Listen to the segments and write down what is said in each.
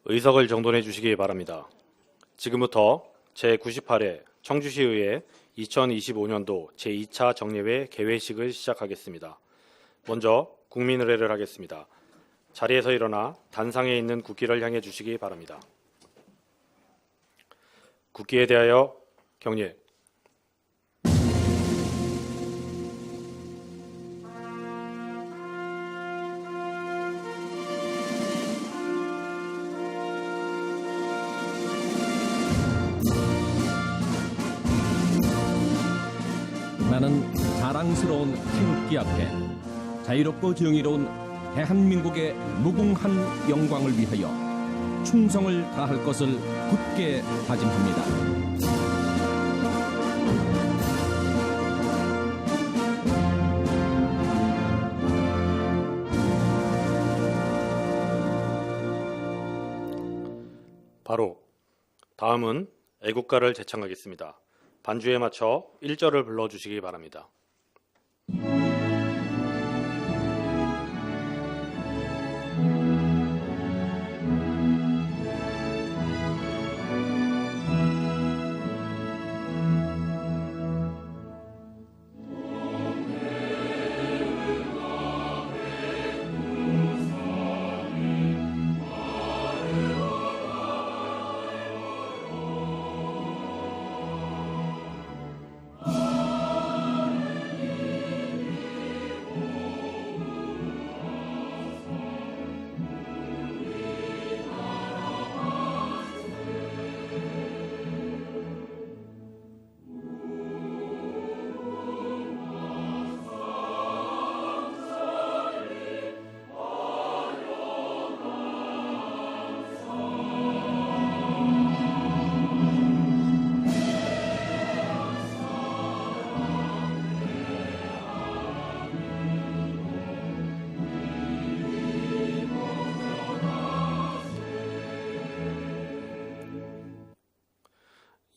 의석을 정돈해 주시기 바랍니다. 지금부터 제98회 청주시의회 2025년도 제2차 정례회 개회식을 시작하겠습니다. 먼저 국민의례를 하겠습니다. 자리에서 일어나 단상에 있는 국기를 향해 주시기 바랍니다. 국기에 대하여 경례. 나는 자랑스러운 태극기 앞에 자유롭고 정의로운 대한민국의 무궁한 영광을 위하여 충성을 다할 것을 굳게 다짐합니다. 바로 다음은 애국가를 제창하겠습니다. 반주에 맞춰 1절을 불러주시기 바랍니다.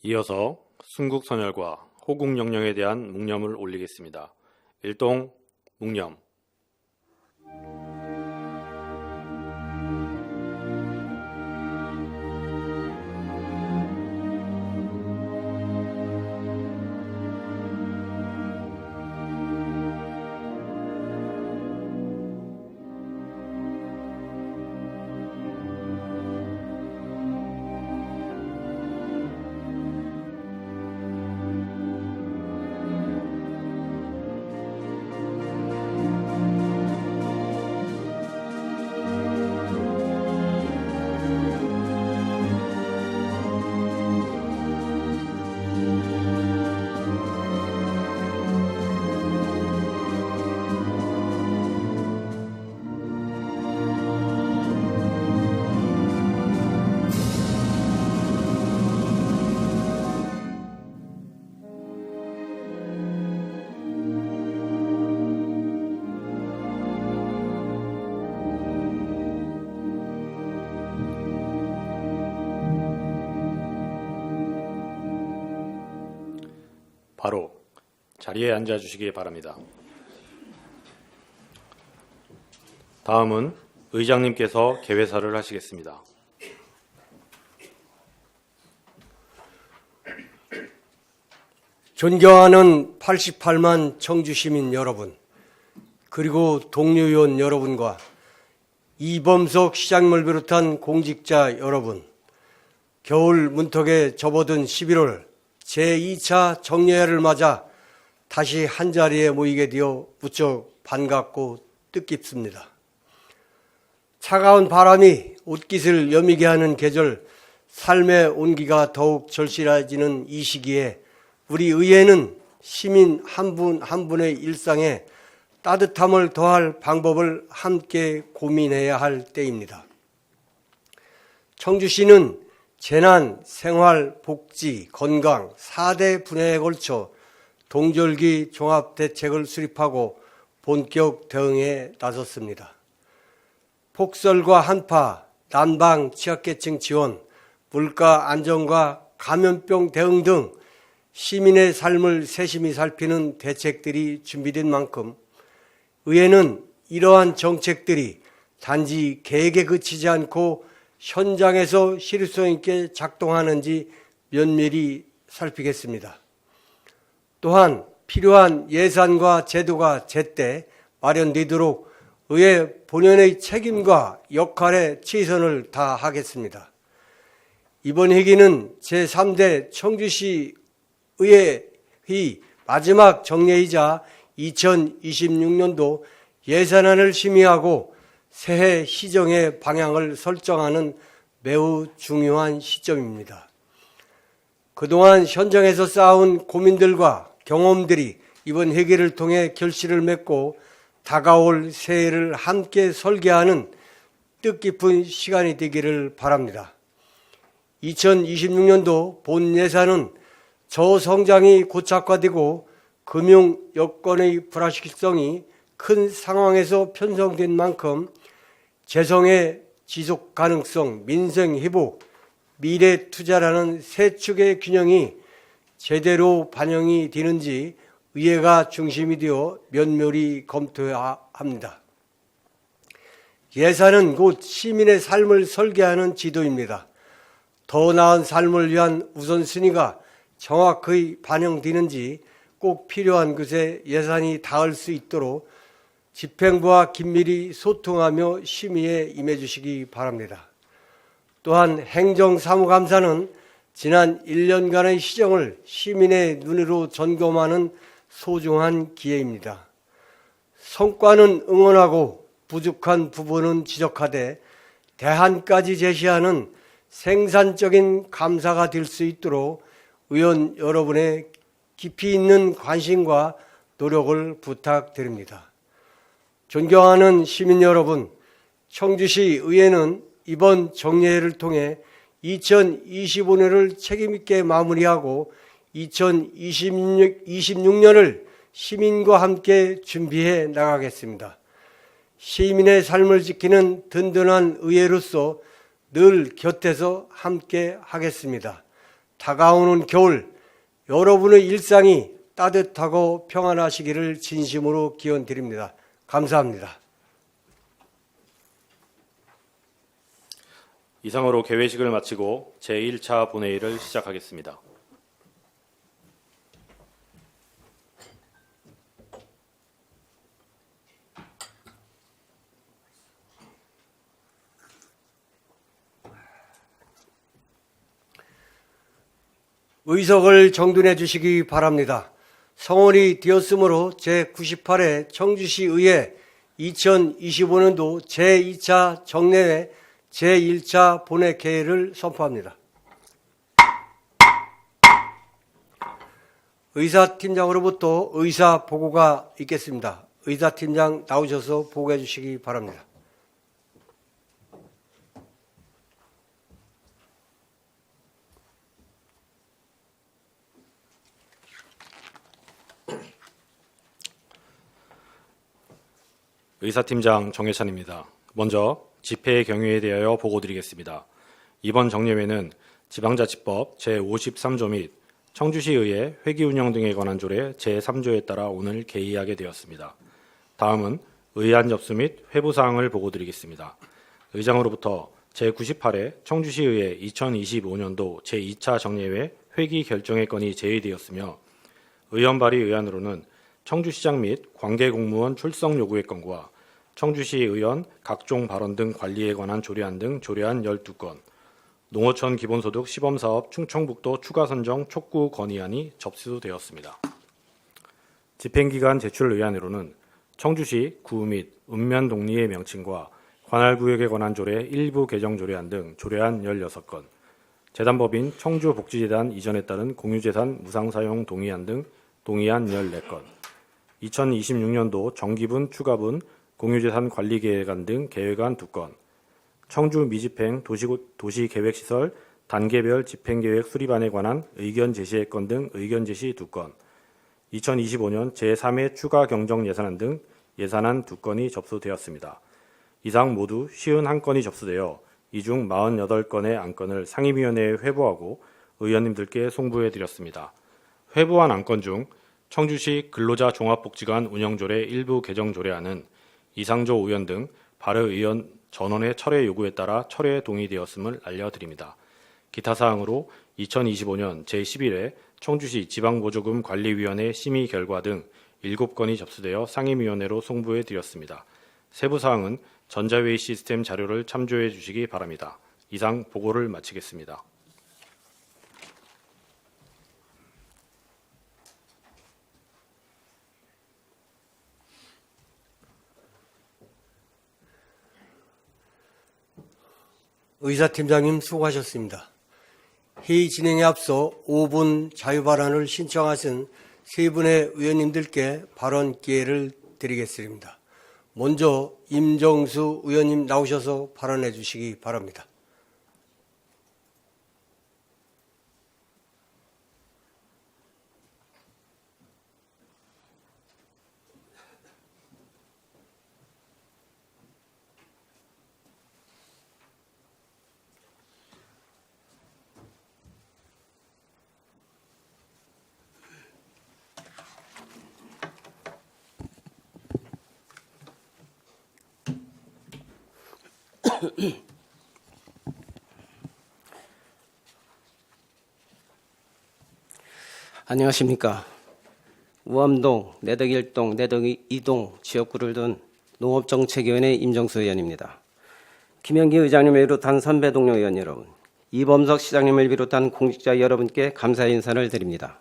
이어서 순국선열과 호국영령에 대한 묵념을 올리겠습니다. 일동 묵념. 바로 자리에 앉아 주시기 바랍니다. 다음은 의장님께서 개회사를 하시겠습니다. 존경하는 88만 청주시민 여러분, 그리고 동료위원 여러분과 이범석 시장님을 비롯한 공직자 여러분, 겨울 문턱에 접어든 11월 제2차 정례회를 맞아 다시 한자리에 모이게 되어 무척 반갑고 뜻깊습니다. 차가운 바람이 옷깃을 여미게 하는 계절, 삶의 온기가 더욱 절실해지는 이 시기에 우리 의회는 시민 한 분 한 분의 일상에 따뜻함을 더할 방법을 함께 고민해야 할 때입니다. 청주시는 재난, 생활, 복지, 건강 4대 분야에 걸쳐 동절기 종합대책을 수립하고 본격 대응에 나섰습니다. 폭설과 한파, 난방, 취약계층 지원, 물가 안정과 감염병 대응 등 시민의 삶을 세심히 살피는 대책들이 준비된 만큼 의회는 이러한 정책들이 단지 계획에 그치지 않고 현장에서 실효성 있게 작동하는지 면밀히 살피겠습니다. 또한 필요한 예산과 제도가 제때 마련되도록 의회 본연의 책임과 역할에 최선을 다하겠습니다. 이번 회기는 제3대 청주시 의회의 마지막 정례이자 2026년도 예산안을 심의하고 새해 시정의 방향을 설정하는 매우 중요한 시점입니다. 그동안 현장에서 쌓아온 고민들과 경험들이 이번 회기를 통해 결실을 맺고 다가올 새해를 함께 설계하는 뜻깊은 시간이 되기를 바랍니다. 2026년도 본 예산은 저성장이 고착화되고 금융 여건의 불확실성이 큰 상황에서 편성된 만큼 재정의 지속 가능성, 민생 회복, 미래 투자라는 세 축의 균형이 제대로 반영이 되는지 의회가 중심이 되어 면밀히 검토해야 합니다. 예산은 곧 시민의 삶을 설계하는 지도입니다. 더 나은 삶을 위한 우선순위가 정확히 반영되는지 꼭 필요한 곳에 예산이 닿을 수 있도록 집행부와 긴밀히 소통하며 심의에 임해 주시기 바랍니다. 또한 행정사무감사는 지난 1년간의 시정을 시민의 눈으로 점검하는 소중한 기회입니다. 성과는 응원하고 부족한 부분은 지적하되 대안까지 제시하는 생산적인 감사가 될 수 있도록 의원 여러분의 깊이 있는 관심과 노력을 부탁드립니다. 존경하는 시민 여러분, 청주시 의회는 이번 정례회를 통해 2025년을 책임있게 마무리하고 2026년을 시민과 함께 준비해 나가겠습니다. 시민의 삶을 지키는 든든한 의회로서 늘 곁에서 함께 하겠습니다. 다가오는 겨울, 여러분의 일상이 따뜻하고 평안하시기를 진심으로 기원드립니다. 감사합니다. 이상으로 개회식을 마치고 제1차 본회의를 시작하겠습니다. 의석을 정돈해 주시기 바랍니다. 성원이 되었으므로 제98회 청주시 의회 2025년도 제2차 정례회 제1차 본회 개회를 선포합니다. 의사팀장으로부터 의사 보고가 있겠습니다. 의사팀장 나오셔서 보고해 주시기 바랍니다. 의사팀장 정혜찬입니다. 먼저 집회의 경위에 대하여 보고드리겠습니다. 이번 정례회는 지방자치법 제53조 및 청주시의회 회기운영 등에 관한 조례 제3조에 따라 오늘 개의하게 되었습니다. 다음은 의안 접수 및 회부사항을 보고드리겠습니다. 의장으로부터 제98회 청주시의회 2025년도 제2차 정례회 회기 결정의 건이 제의되었으며 의원 발의 의안으로는 청주시장 및 관계공무원 출석 요구의 건과 청주시 의원 각종 발언 등 관리에 관한 조례안 등 조례안 12건, 농어촌 기본소득 시범사업 충청북도 추가선정 촉구 건의안이 접수되었습니다. 집행기간 제출 의안으로는 청주시 구 및 읍면 동리의 명칭과 관할구역에 관한 조례 일부 개정 조례안 등 조례안 16건, 재단법인 청주복지재단 이전에 따른 공유재산 무상사용 동의안 등 동의안 14건, 2026년도 정기분 추가분 공유재산 관리계획안 등 계획안 2건, 청주 미집행 도시계획시설 단계별 집행계획 수립안에 관한 의견 제시의 건 등 의견 제시 2건, 2025년 제3회 추가 경정 예산안 등 예산안 2건이 접수되었습니다. 이상 모두 51건이 접수되어 이 중 48건의 안건을 상임위원회에 회부하고 의원님들께 송부해드렸습니다. 회부한 안건 중 청주시 근로자 종합복지관 운영조례 일부 개정 조례안은 이상조 의원 등 발의의원 전원의 철회 요구에 따라 철회에 동의되었음을 알려드립니다. 기타 사항으로 2025년 제11회 청주시 지방보조금 관리위원회 심의 결과 등 7건이 접수되어 상임위원회로 송부해 드렸습니다. 세부 사항은 전자회의 시스템 자료를 참조해 주시기 바랍니다. 이상 보고를 마치겠습니다. 의사팀장님 수고하셨습니다. 회의 진행에 앞서 5분 자유발언을 신청하신 세 분의 의원님들께 발언 기회를 드리겠습니다. 먼저 임정수 의원님 나오셔서 발언해 주시기 바랍니다. 안녕하십니까. 우암동, 내덕 1동, 내덕 2동 지역구를 둔 농업정책위원회 임정수 의원입니다. 김영기 의장님을 비롯한 선배 동료 의원 여러분, 이범석 시장님을 비롯한 공직자 여러분께 감사의 인사를 드립니다.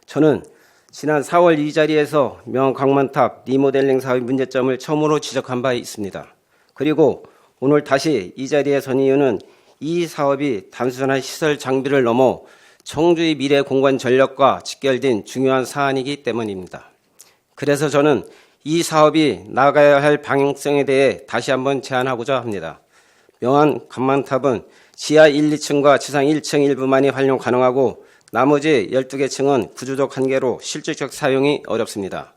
저는 지난 4월 이 자리에서 명암강만탑 리모델링 사업의 문제점을 처음으로 지적한 바 있습니다. 그리고 오늘 다시 이 자리에 선 이유는 이 사업이 단순한 시설 장비를 넘어 청주의 미래 공간 전력과 직결된 중요한 사안이기 때문입니다. 그래서 저는 이 사업이 나가야 할 방향성에 대해 다시 한번 제안하고자 합니다. 명암 강만탑은 지하 1, 2층과 지상 1층 일부만이 활용 가능하고 나머지 12개 층은 구조적 한계로 실질적 사용이 어렵습니다.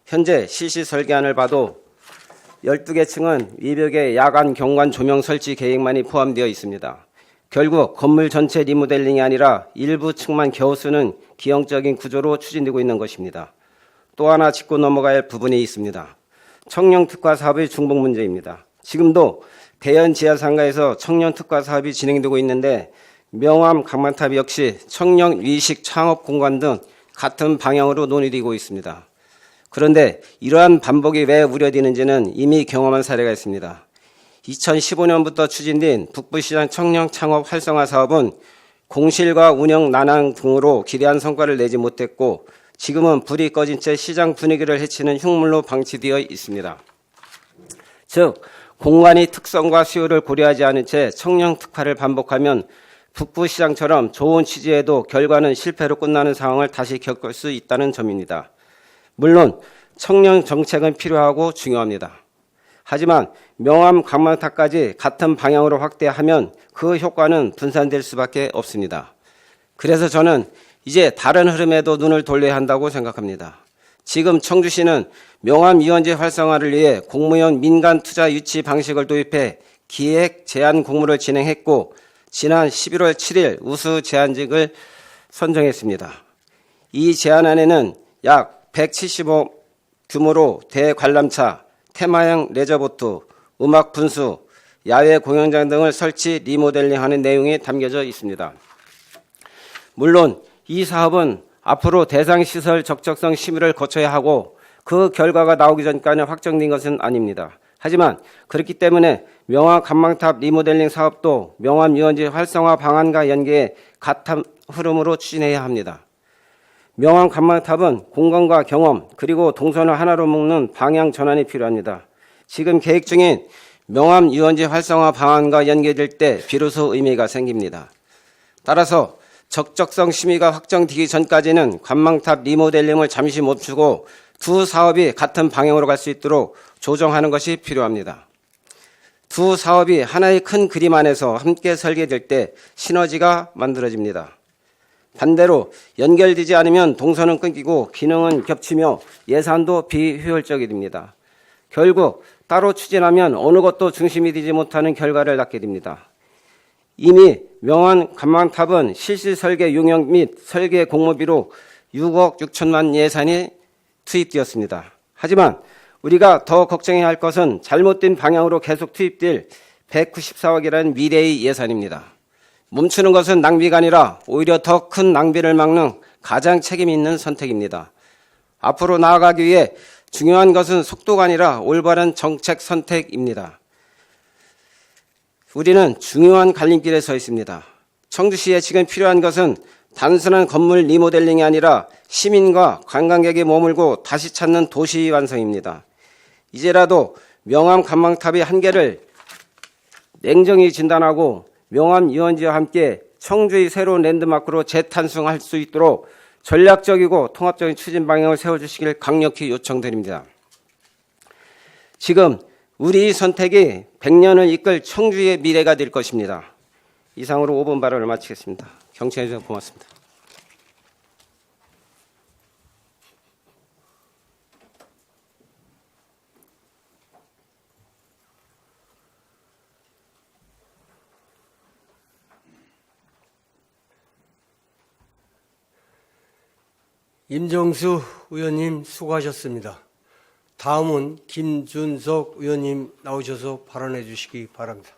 현재 실시 설계안을 봐도 12개 층은 외벽에 야간 경관 조명 설치 계획만이 포함되어 있습니다. 결국 건물 전체 리모델링이 아니라 일부 층만 겨우 쓰는 기형적인 구조로 추진되고 있는 것입니다. 또 하나 짚고 넘어가야 할 부분이 있습니다. 청년 특화 사업의 중복 문제입니다. 지금도 대연 지하상가에서 청년 특화 사업이 진행되고 있는데 명암 강만탑 역시 청년 위식 창업 공간 등 같은 방향으로 논의되고 있습니다. 그런데 이러한 반복이 왜 우려되는지는 이미 경험한 사례가 있습니다. 2015년부터 추진된 북부시장 청년 창업 활성화 사업은 공실과 운영 난항 등으로 기대한 성과를 내지 못했고 지금은 불이 꺼진 채 시장 분위기를 해치는 흉물로 방치되어 있습니다. 즉 공간의 특성과 수요를 고려하지 않은 채 청년 특화를 반복하면 북부시장처럼 좋은 취지에도 결과는 실패로 끝나는 상황을 다시 겪을 수 있다는 점입니다. 물론 청년 정책은 필요하고 중요합니다. 하지만 명암 강만탑까지 같은 방향으로 확대하면 그 효과는 분산될 수밖에 없습니다. 그래서 저는 이제 다른 흐름에도 눈을 돌려야 한다고 생각합니다. 지금 청주시는 명암 유원지 활성화를 위해 공무원 민간 투자 유치 방식을 도입해 기획 제안 공모를 진행했고 지난 11월 7일 우수 제안직을 선정했습니다. 이 제안안에는 약 175 규모로 대관람차, 테마형 레저보트, 음악 분수, 야외 공연장 등을 설치 리모델링하는 내용이 담겨져 있습니다. 물론 이 사업은 앞으로 대상 시설 적적성 심의를 거쳐야 하고 그 결과가 나오기 전까지 확정된 것은 아닙니다. 하지만 그렇기 때문에 명암 강만탑 리모델링 사업도 명암 유원지 활성화 방안과 연계해 같은 흐름으로 추진해야 합니다. 명암 강만탑은 공간과 경험 그리고 동선을 하나로 묶는 방향 전환이 필요합니다. 지금 계획 중인 명암 유원지 활성화 방안과 연계될 때 비로소 의미가 생깁니다. 따라서 적적성 심의가 확정되기 전까지는 관망탑 리모델링을 잠시 멈추고 두 사업이 같은 방향으로 갈 수 있도록 조정하는 것이 필요합니다. 두 사업이 하나의 큰 그림 안에서 함께 설계될 때 시너지가 만들어집니다. 반대로 연결되지 않으면 동선은 끊기고 기능은 겹치며 예산도 비효율적이 됩니다. 결국 따로 추진하면 어느 것도 중심이 되지 못하는 결과를 낳게 됩니다. 이미 명암 강만탑은 실시 설계 용역 및 설계 공모비로 6억 6천만 예산이 투입되었습니다. 하지만 우리가 더 걱정해야 할 것은 잘못된 방향으로 계속 투입될 194억이라는 미래의 예산입니다. 멈추는 것은 낭비가 아니라 오히려 더 큰 낭비를 막는 가장 책임 있는 선택입니다. 앞으로 나아가기 위해 중요한 것은 속도가 아니라 올바른 정책 선택입니다. 우리는 중요한 갈림길에 서 있습니다. 청주시에 지금 필요한 것은 단순한 건물 리모델링이 아니라 시민과 관광객이 머물고 다시 찾는 도시 완성입니다. 이제라도 명암 관망탑의 한계를 냉정히 진단하고 명암 유원지와 함께 청주의 새로운 랜드마크로 재탄생할 수 있도록 전략적이고 통합적인 추진 방향을 세워주시길 강력히 요청드립니다. 지금 우리 선택이 100년을 이끌 청주의 미래가 될 것입니다. 이상으로 5분 발언을 마치겠습니다. 경청해 주셔서 고맙습니다. 임정수 의원님 수고하셨습니다. 다음은 김준석 의원님 나오셔서 발언해 주시기 바랍니다.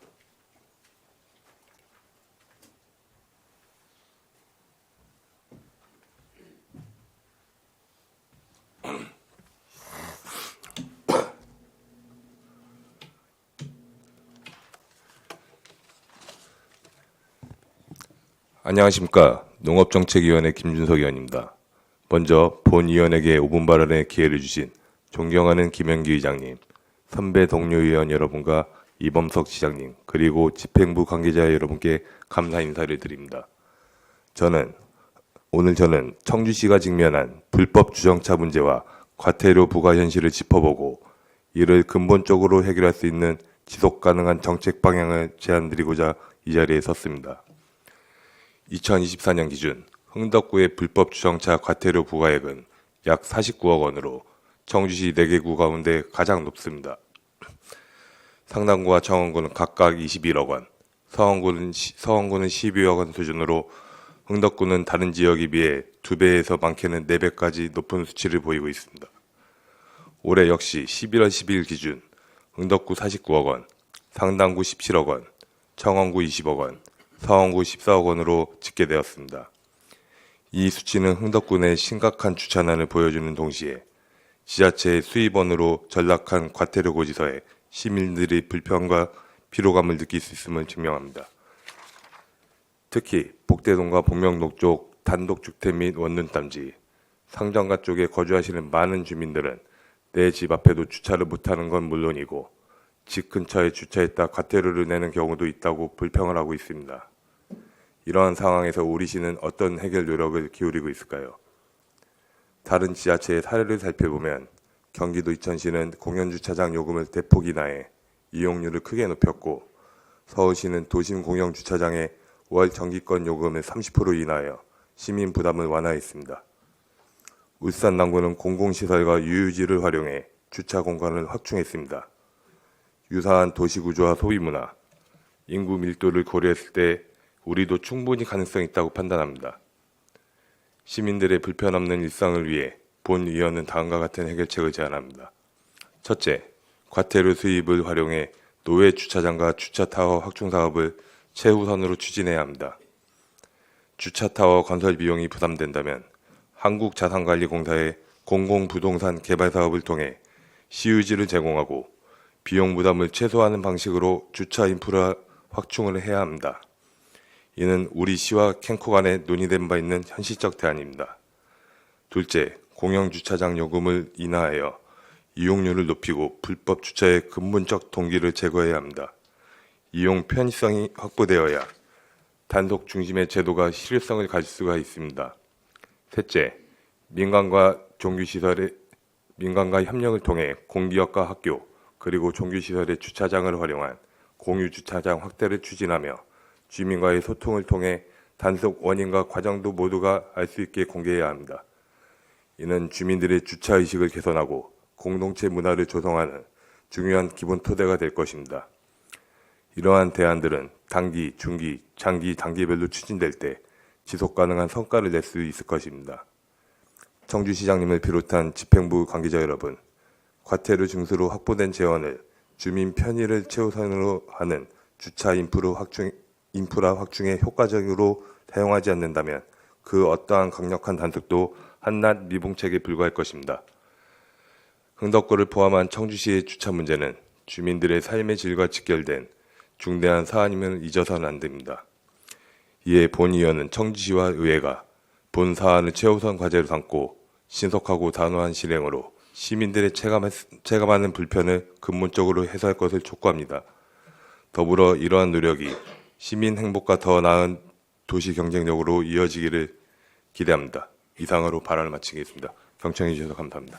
안녕하십니까. 농업정책위원회 김준석 의원입니다. 먼저 본 의원에게 5분 발언의 기회를 주신 존경하는 김영기 의장님, 선배 동료 의원 여러분과 이범석 시장님, 그리고 집행부 관계자 여러분께 감사 인사를 드립니다. 오늘 저는 청주시가 직면한 불법 주정차 문제와 과태료 부과 현실을 짚어보고 이를 근본적으로 해결할 수 있는 지속 가능한 정책 방향을 제안드리고자 이 자리에 섰습니다. 2024년 기준 흥덕구의 불법 주정차 과태료 부과액은 약 49억 원으로 청주시 4개 구 가운데 가장 높습니다. 상당구와 청원구는 각각 21억 원, 서원구는 12억 원 수준으로 흥덕구는 다른 지역에 비해 2배에서 많게는 4배까지 높은 수치를 보이고 있습니다. 올해 역시 11월 10일 기준 흥덕구 49억 원, 상당구 17억 원, 청원구 20억 원, 서원구 14억 원으로 집계되었습니다. 이 수치는 흥덕구 내 심각한 주차난을 보여주는 동시에 지자체의 수입원으로 전락한 과태료 고지서에 시민들이 불편과 피로감을 느낄 수 있음을 증명합니다. 특히 복대동과 복명동 쪽 단독주택 및 원룸단지, 상정가 쪽에 거주하시는 많은 주민들은 내 집 앞에도 주차를 못하는 건 물론이고 집 근처에 주차했다 과태료를 내는 경우도 있다고 불평을 하고 있습니다. 이러한 상황에서 우리 시는 어떤 해결 노력을 기울이고 있을까요? 다른 지자체의 사례를 살펴보면 경기도 이천시는 공영주차장 요금을 대폭 인하해 이용률을 크게 높였고 서울시는 도심 공영주차장의 월 정기권 요금을 30% 인하하여 시민 부담을 완화했습니다. 울산 남구는 공공시설과 유유지를 활용해 주차 공간을 확충했습니다. 유사한 도시구조와 소비문화, 인구 밀도를 고려했을 때 우리도 충분히 가능성이 있다고 판단합니다. 시민들의 불편 없는 일상을 위해 본 의원은 다음과 같은 해결책을 제안합니다. 첫째, 과태료 수입을 활용해 노외 주차장과 주차타워 확충 사업을 최우선으로 추진해야 합니다. 주차타워 건설 비용이 부담된다면 한국자산관리공사의 공공부동산 개발 사업을 통해 시유지를 제공하고 비용 부담을 최소화하는 방식으로 주차 인프라 확충을 해야 합니다. 이는 우리 시와 캔코 간에 논의된 바 있는 현실적 대안입니다. 둘째, 공영주차장 요금을 인하하여 이용률을 높이고 불법 주차의 근본적 동기를 제거해야 합니다. 이용 편의성이 확보되어야 단속 중심의 제도가 실효성을 가질 수가 있습니다. 셋째, 민간과 협력을 통해 공기업과 학교 그리고 종교시설의 주차장을 활용한 공유주차장 확대를 추진하며 주민과의 소통을 통해 단속 원인과 과정도 모두가 알 수 있게 공개해야 합니다. 이는 주민들의 주차의식을 개선하고 공동체 문화를 조성하는 중요한 기본 토대가 될 것입니다. 이러한 대안들은 단기, 중기, 장기, 단기별로 추진될 때 지속 가능한 성과를 낼 수 있을 것입니다. 청주시장님을 비롯한 집행부 관계자 여러분, 과태료 징수로 확보된 재원을 주민 편의를 최우선으로 하는 주차 인프라 확충에 효과적으로 사용하지 않는다면 그 어떠한 강력한 단속도 한낱 미봉책에 불과할 것입니다. 흥덕구를 포함한 청주시의 주차 문제는 주민들의 삶의 질과 직결된 중대한 사안임을 잊어서는 안 됩니다. 이에 본의원은 청주시와 의회가 본 사안을 최우선 과제로 삼고 신속하고 단호한 실행으로 시민들의 체감하는 불편을 근본적으로 해소할 것을 촉구합니다. 더불어 이러한 노력이 시민 행복과 더 나은 도시 경쟁력으로 이어지기를 기대합니다. 이상으로 발언을 마치겠습니다. 경청해 주셔서 감사합니다.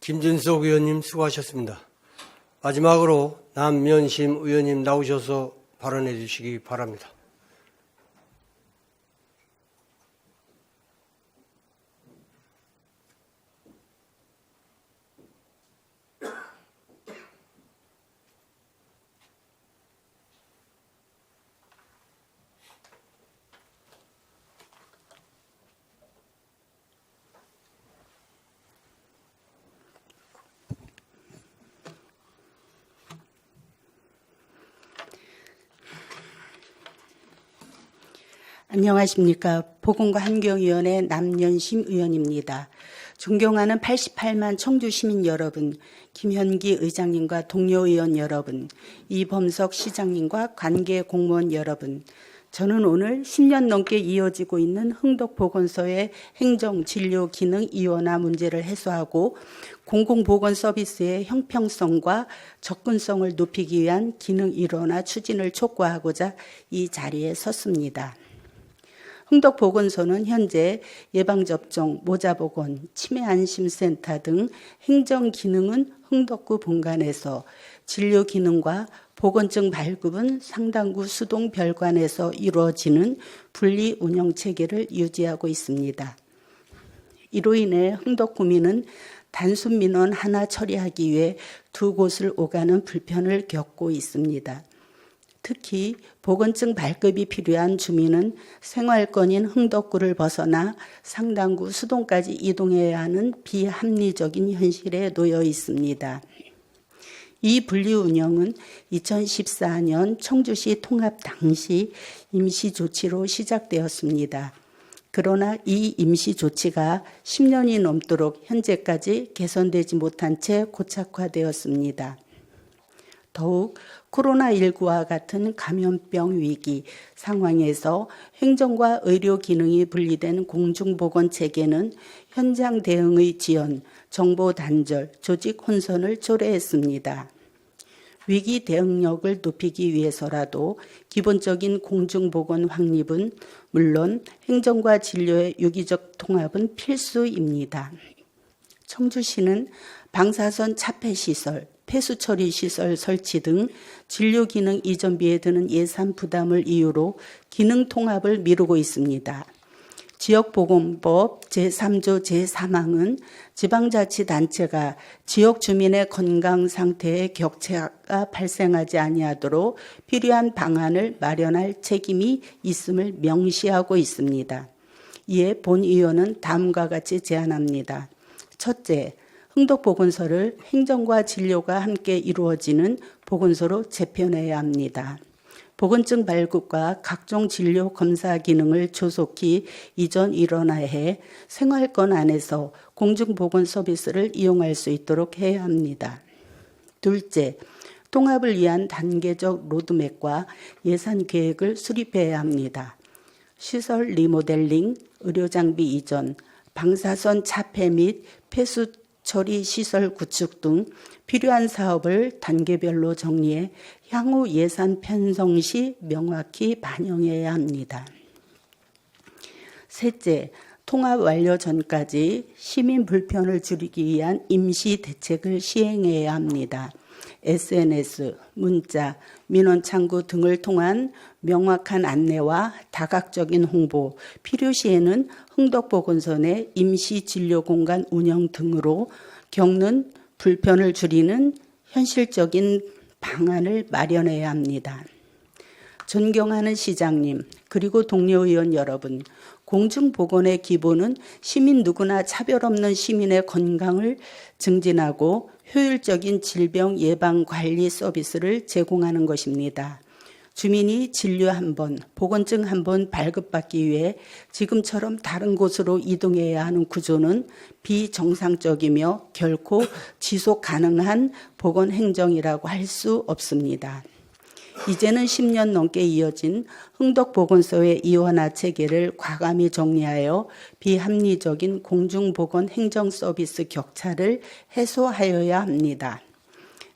김준석 의원님 수고하셨습니다. 마지막으로 남면심 의원님 나오셔서 발언해 주시기 바랍니다. 안녕하십니까. 보건과 환경위원회 남연심 의원입니다. 존경하는 88만 청주시민 여러분, 김현기 의장님과 동료 의원 여러분, 이범석 시장님과 관계 공무원 여러분, 저는 오늘 10년 넘게 이어지고 있는 흥덕보건소의 행정, 진료, 기능 이원화 문제를 해소하고 공공보건 서비스의 형평성과 접근성을 높이기 위한 기능 이원화 추진을 촉구하고자 이 자리에 섰습니다. 흥덕보건소는 현재 예방접종, 모자보건, 치매안심센터 등 행정기능은 흥덕구 본관에서, 진료기능과 보건증 발급은 상당구 수동별관에서 이루어지는 분리 운영체계를 유지하고 있습니다. 이로 인해 흥덕구민은 단순 민원 하나 처리하기 위해 두 곳을 오가는 불편을 겪고 있습니다. 특히 보건증 발급이 필요한 주민은 생활권인 흥덕구를 벗어나 상당구 수동까지 이동해야 하는 비합리적인 현실에 놓여 있습니다. 이 분리 운영은 2014년 청주시 통합 당시 임시조치로 시작되었습니다. 그러나 이 임시조치가 10년이 넘도록 현재까지 개선되지 못한 채 고착화되었습니다. 더욱 코로나19와 같은 감염병 위기 상황에서 행정과 의료 기능이 분리된 공중보건 체계는 현장 대응의 지연, 정보 단절, 조직 혼선을 초래했습니다. 위기 대응력을 높이기 위해서라도 기본적인 공중보건 확립은 물론 행정과 진료의 유기적 통합은 필수입니다. 청주시는 방사선 차폐시설, 폐수처리시설 설치 등 진료기능 이전비에 드는 예산 부담을 이유로 기능 통합을 미루고 있습니다. 지역보건법 제3조 제3항은 지방자치단체가 지역 주민의 건강 상태에 격차가 발생하지 아니하도록 필요한 방안을 마련할 책임이 있음을 명시하고 있습니다. 이에 본 의원은 다음과 같이 제안합니다. 첫째, 흥덕보건소를 행정과 진료가 함께 이루어지는 보건소로 재편해야 합니다. 보건증 발급과 각종 진료 검사 기능을 조속히 이전 일원화해 생활권 안에서 공중보건 서비스를 이용할 수 있도록 해야 합니다. 둘째, 통합을 위한 단계적 로드맵과 예산 계획을 수립해야 합니다. 시설 리모델링, 의료장비 이전, 방사선 차폐 및 폐수 처리 시설 구축 등 필요한 사업을 단계별로 정리해 향후 예산 편성 시 명확히 반영해야 합니다. 셋째, 통합 완료 전까지 시민 불편을 줄이기 위한 임시 대책을 시행해야 합니다. SNS, 문자, 민원 창구 등을 통한 명확한 안내와 다각적인 홍보, 필요시에는 흥덕보건소 내 임시진료공간 운영 등으로 겪는 불편을 줄이는 현실적인 방안을 마련해야 합니다. 존경하는 시장님, 그리고 동료 의원 여러분, 공중보건의 기본은 시민 누구나 차별 없는 시민의 건강을 증진하고 효율적인 질병 예방 관리 서비스를 제공하는 것입니다. 주민이 진료 한 번, 보건증 한 번 발급받기 위해 지금처럼 다른 곳으로 이동해야 하는 구조는 비정상적이며 결코 지속 가능한 보건 행정이라고 할 수 없습니다. 이제는 10년 넘게 이어진 흥덕보건소의 이원화 체계를 과감히 정리하여 비합리적인 공중보건 행정 서비스 격차를 해소하여야 합니다.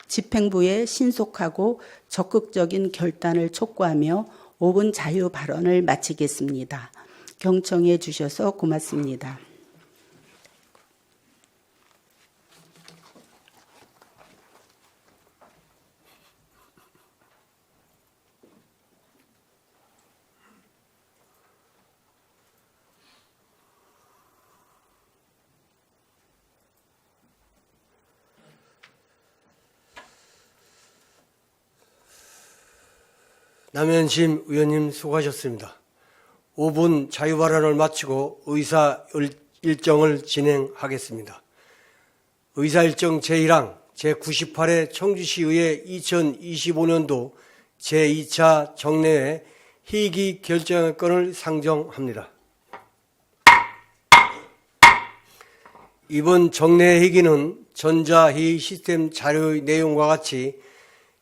집행부의 신속하고 적극적인 결단을 촉구하며 5분 자유 발언을 마치겠습니다. 경청해 주셔서 고맙습니다. 남현심 의원님 수고하셨습니다. 5분 자유 발언을 마치고 의사 일정을 진행하겠습니다. 의사 일정 제1항 제98회 청주시의회 2025년도 제2차 정례회 희귀 결정권을 상정합니다. 이번 정례 회기는 전자회의 시스템 자료의 내용과 같이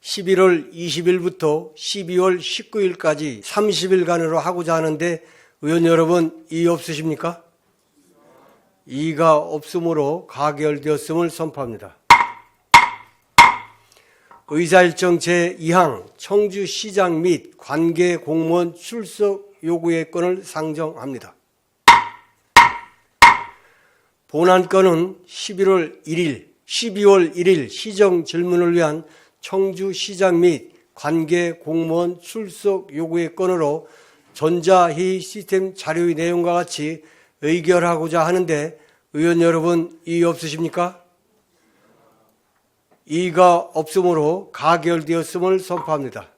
11월 20일부터 12월 19일까지 30일간으로 하고자 하는데 의원 여러분 이의 없으십니까? 이의가 없으므로 가결되었음을 선포합니다. 의사일정 제2항 청주시장 및 관계 공무원 출석 요구의 건을 상정합니다. 본안건은 12월 1일 시정 질문을 위한 청주시장 및 관계 공무원 출석 요구의 건으로 전자회의 시스템 자료의 내용과 같이 의결하고자 하는데 의원 여러분 이의 없으십니까? 이의가 없으므로 가결되었음을 선포합니다.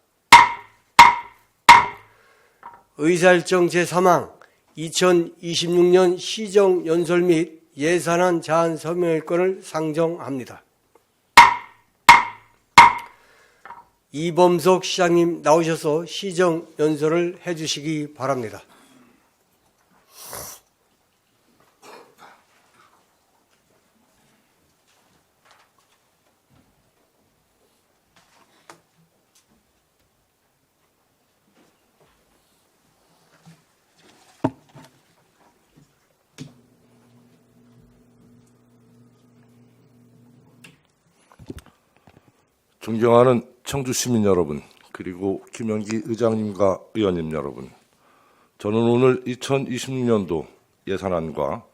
의사일정 제3항 2026년 시정연설 및 예산안 제안 서명의 건을 상정합니다. 이범석 시장님 나오셔서 시정 연설을 해주시기 바랍니다. 존경하는 청주 시민 여러분, 그리고 김현기 의장님과 의원님 여러분, 저는 오늘 2026년도 예산안과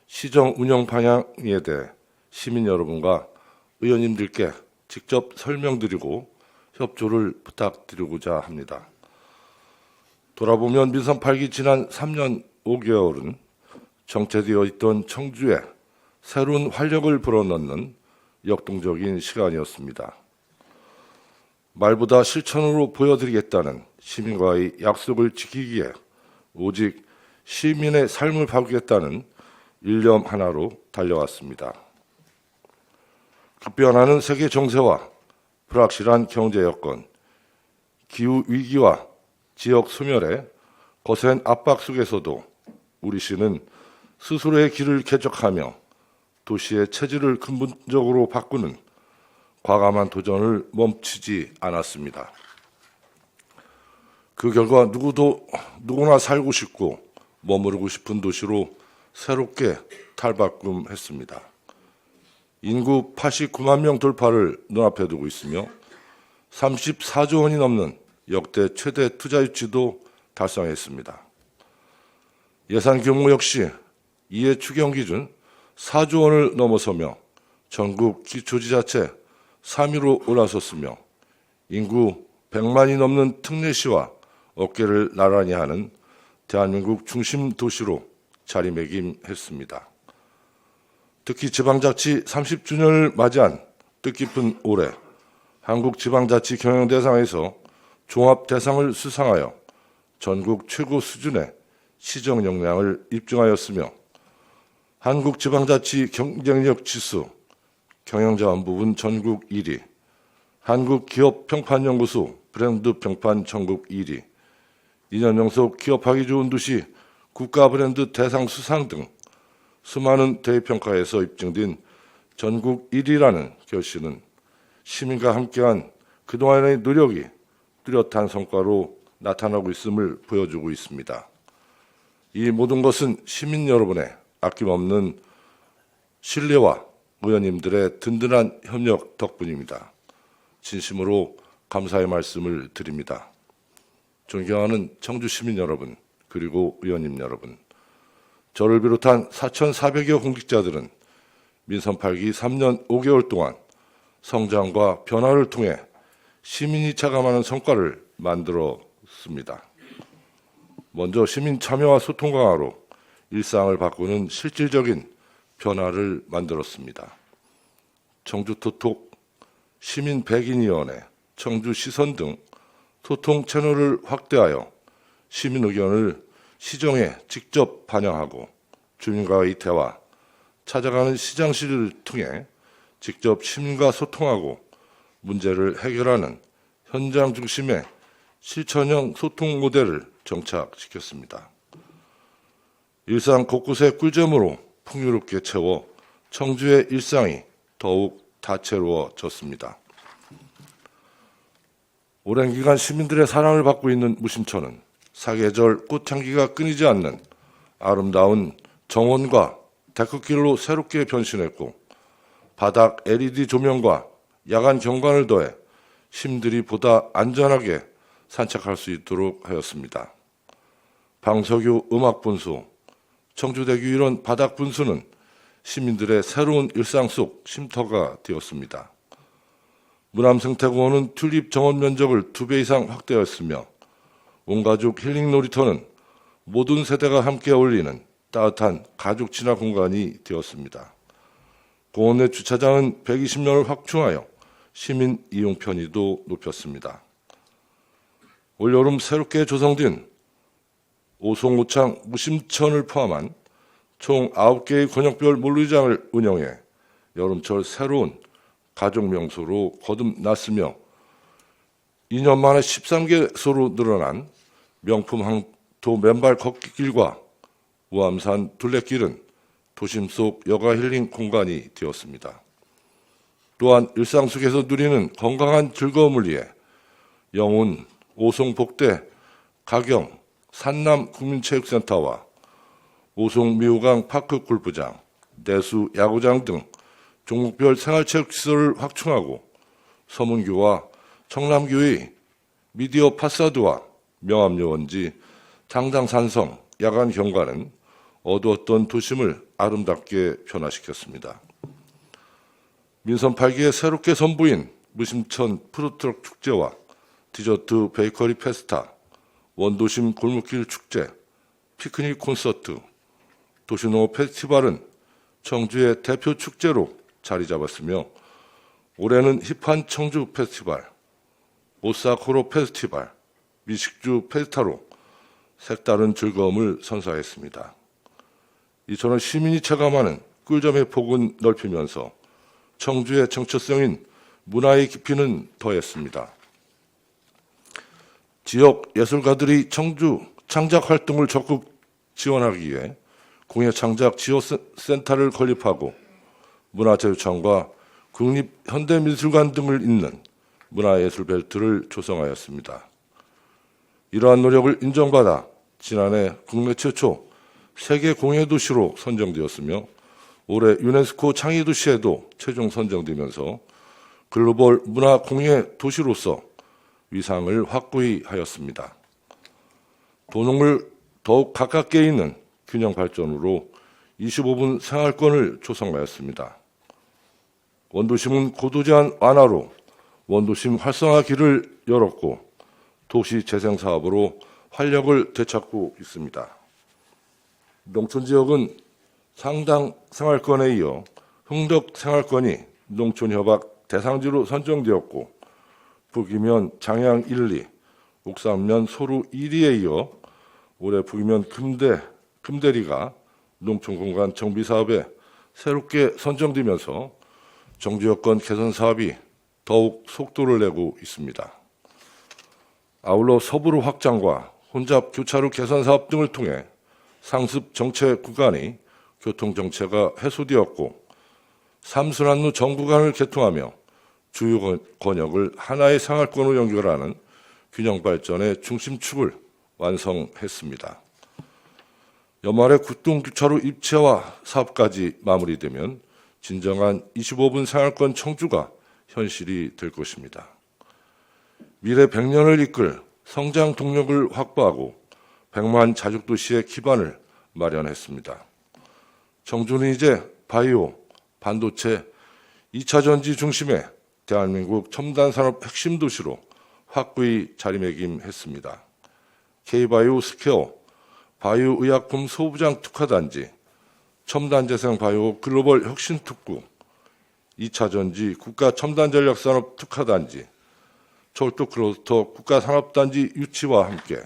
시정 운영 방향에 대해 시민 여러분과 의원님들께 직접 설명드리고 협조를 부탁드리고자 합니다. 돌아보면 민선 8기 지난 3년 5개월은 정체되어 있던 청주에 새로운 활력을 불어넣는 역동적인 시간이었습니다. 말보다 실천으로 보여드리겠다는 시민과의 약속을 지키기에 오직 시민의 삶을 바꾸겠다는 일념 하나로 달려왔습니다. 급변하는 세계 정세와 불확실한 경제 여건, 기후 위기와 지역 소멸의 거센 압박 속에서도 우리 시는 스스로의 길을 개척하며 도시의 체질을 근본적으로 바꾸는 과감한 도전을 멈추지 않았습니다. 그 결과 누구나 살고 싶고 머무르고 싶은 도시로 새롭게 탈바꿈했습니다. 인구 89만 명 돌파를 눈앞에 두고 있으며 34조 원이 넘는 역대 최대 투자 유치도 달성했습니다. 예산 규모 역시 이해 추경 기준 4조 원을 넘어서며 전국 기초지자체 3위로 올라섰으며 인구 100만이 넘는 특례시와 어깨를 나란히 하는 대한민국 중심 도시로 자리매김했습니다. 특히 지방자치 30주년을 맞이한 뜻깊은 올해 한국지방자치경영대상에서 종합대상을 수상하여 전국 최고 수준의 시정 역량을 입증하였으며 한국지방자치 경쟁력 지수 경영자원 부분 전국 1위, 한국기업평판연구소 브랜드 평판 전국 1위, 2년 연속 기업하기 좋은 도시 국가브랜드 대상 수상 등 수많은 대평가에서 입증된 전국 1위라는 결실은 시민과 함께한 그동안의 노력이 뚜렷한 성과로 나타나고 있음을 보여주고 있습니다. 이 모든 것은 시민 여러분의 아낌없는 신뢰와 의원님들의 든든한 협력 덕분입니다. 진심으로 감사의 말씀을 드립니다. 존경하는 청주 시민 여러분, 그리고 의원님 여러분, 저를 비롯한 4,400여 공직자들은 민선 8기 3년 5개월 동안 성장과 변화를 통해 시민이 체감하는 성과를 만들었습니다. 먼저 시민 참여와 소통 강화로 일상을 바꾸는 실질적인 변화를 만들었습니다. 청주토톡, 시민 백인위원회, 청주시선 등 소통 채널을 확대하여 시민 의견을 시정에 직접 반영하고 주민과의 대화, 찾아가는 시장실을 통해 직접 시민과 소통하고 문제를 해결하는 현장 중심의 실천형 소통 모델을 정착시켰습니다. 일상 곳곳의 꿀잼으로 풍요롭게 채워 청주의 일상이 더욱 다채로워졌습니다. 오랜 기간 시민들의 사랑을 받고 있는 무심천은 사계절 꽃향기가 끊이지 않는 아름다운 정원과 데크길로 새롭게 변신했고 바닥 LED 조명과 야간 경관을 더해 시민들이 보다 안전하게 산책할 수 있도록 하였습니다. 방석유 음악분수, 청주대교 일원 바닥분수는 시민들의 새로운 일상 속 쉼터가 되었습니다. 문암생태공원은 튤립 정원 면적을 2배 이상 확대하였으며 온가족 힐링 놀이터는 모든 세대가 함께 어울리는 따뜻한 가족 친화 공간이 되었습니다. 공원 내 주차장은 120명을 확충하여 시민 이용 편의도 높였습니다. 올여름 새롭게 조성된 오송오창 무심천을 포함한 총 9개의 권역별 몰리장을 운영해 여름철 새로운 가족 명소로 거듭났으며 2년 만에 13개소로 늘어난 명품 항도 맨발 걷기길과 우암산 둘레길은 도심 속 여가 힐링 공간이 되었습니다. 또한 일상 속에서 누리는 건강한 즐거움을 위해 영운, 오송복대, 가경, 산남 국민체육센터와 오송미호강 파크 골프장, 내수 야구장 등 종목별 생활체육시설을 확충하고 서문교와 청남교의 미디어 파사드와 명암요원지, 당당산성, 야간 경관은 어두웠던 도심을 아름답게 변화시켰습니다. 민선 8기에 새롭게 선보인 무심천 푸드트럭 축제와 디저트 베이커리 페스타, 원도심 골목길 축제, 피크닉 콘서트, 도시농업 페스티벌은 청주의 대표 축제로 자리 잡았으며 올해는 힙한 청주 페스티벌, 오사코로 페스티벌, 미식주 페스타로 색다른 즐거움을 선사했습니다. 이처럼 시민이 체감하는 꿀점의 폭은 넓히면서 청주의 정체성인 문화의 깊이는 더했습니다. 지역 예술가들이 청주 창작 활동을 적극 지원하기 위해 공예창작 지원센터를 건립하고 문화체육청과 국립현대미술관 등을 잇는 문화예술벨트를 조성하였습니다. 이러한 노력을 인정받아 지난해 국내 최초 세계 공예도시로 선정되었으며 올해 유네스코 창의도시에도 최종 선정되면서 글로벌 문화공예도시로서 위상을 확고히 하였습니다. 도농을 더욱 가깝게 있는 균형 발전으로 25분 생활권을 조성하였습니다. 원도심은 고도제한 완화로 원도심 활성화 길을 열었고 도시 재생 사업으로 활력을 되찾고 있습니다. 농촌지역은 상당 생활권에 이어 흥덕 생활권이 농촌협약 대상지로 선정되었고 북이면 장양 1, 2, 옥산면 소루 1위에 이어 올해 북이면 금대리가 농촌공간 정비사업에 새롭게 선정되면서 정주 여건 개선 사업이 더욱 속도를 내고 있습니다. 아울러 서부로 확장과 혼잡 교차로 개선 사업 등을 통해 상습 정체 구간이 교통 정체가 해소되었고 삼순환로 전 구간을 개통하며 주요 권역을 하나의 생활권으로 연결하는 균형 발전의 중심축을 완성했습니다. 연말에 구동교차로 입체화 사업까지 마무리되면 진정한 25분 생활권 청주가 현실이 될 것입니다. 미래 100년을 이끌 성장 동력을 확보하고 100만 자족도시의 기반을 마련했습니다. 청주는 이제 바이오, 반도체, 2차 전지 중심의 대한민국 첨단 산업 핵심 도시로 확고히 자리매김했습니다. K바이오 스퀘어, 바이오 의약품 소부장 특화단지, 첨단재생 바이오 글로벌 혁신특구, 2차 전지 국가 첨단전략산업 특화단지, 철도 클러스터 국가산업단지 유치와 함께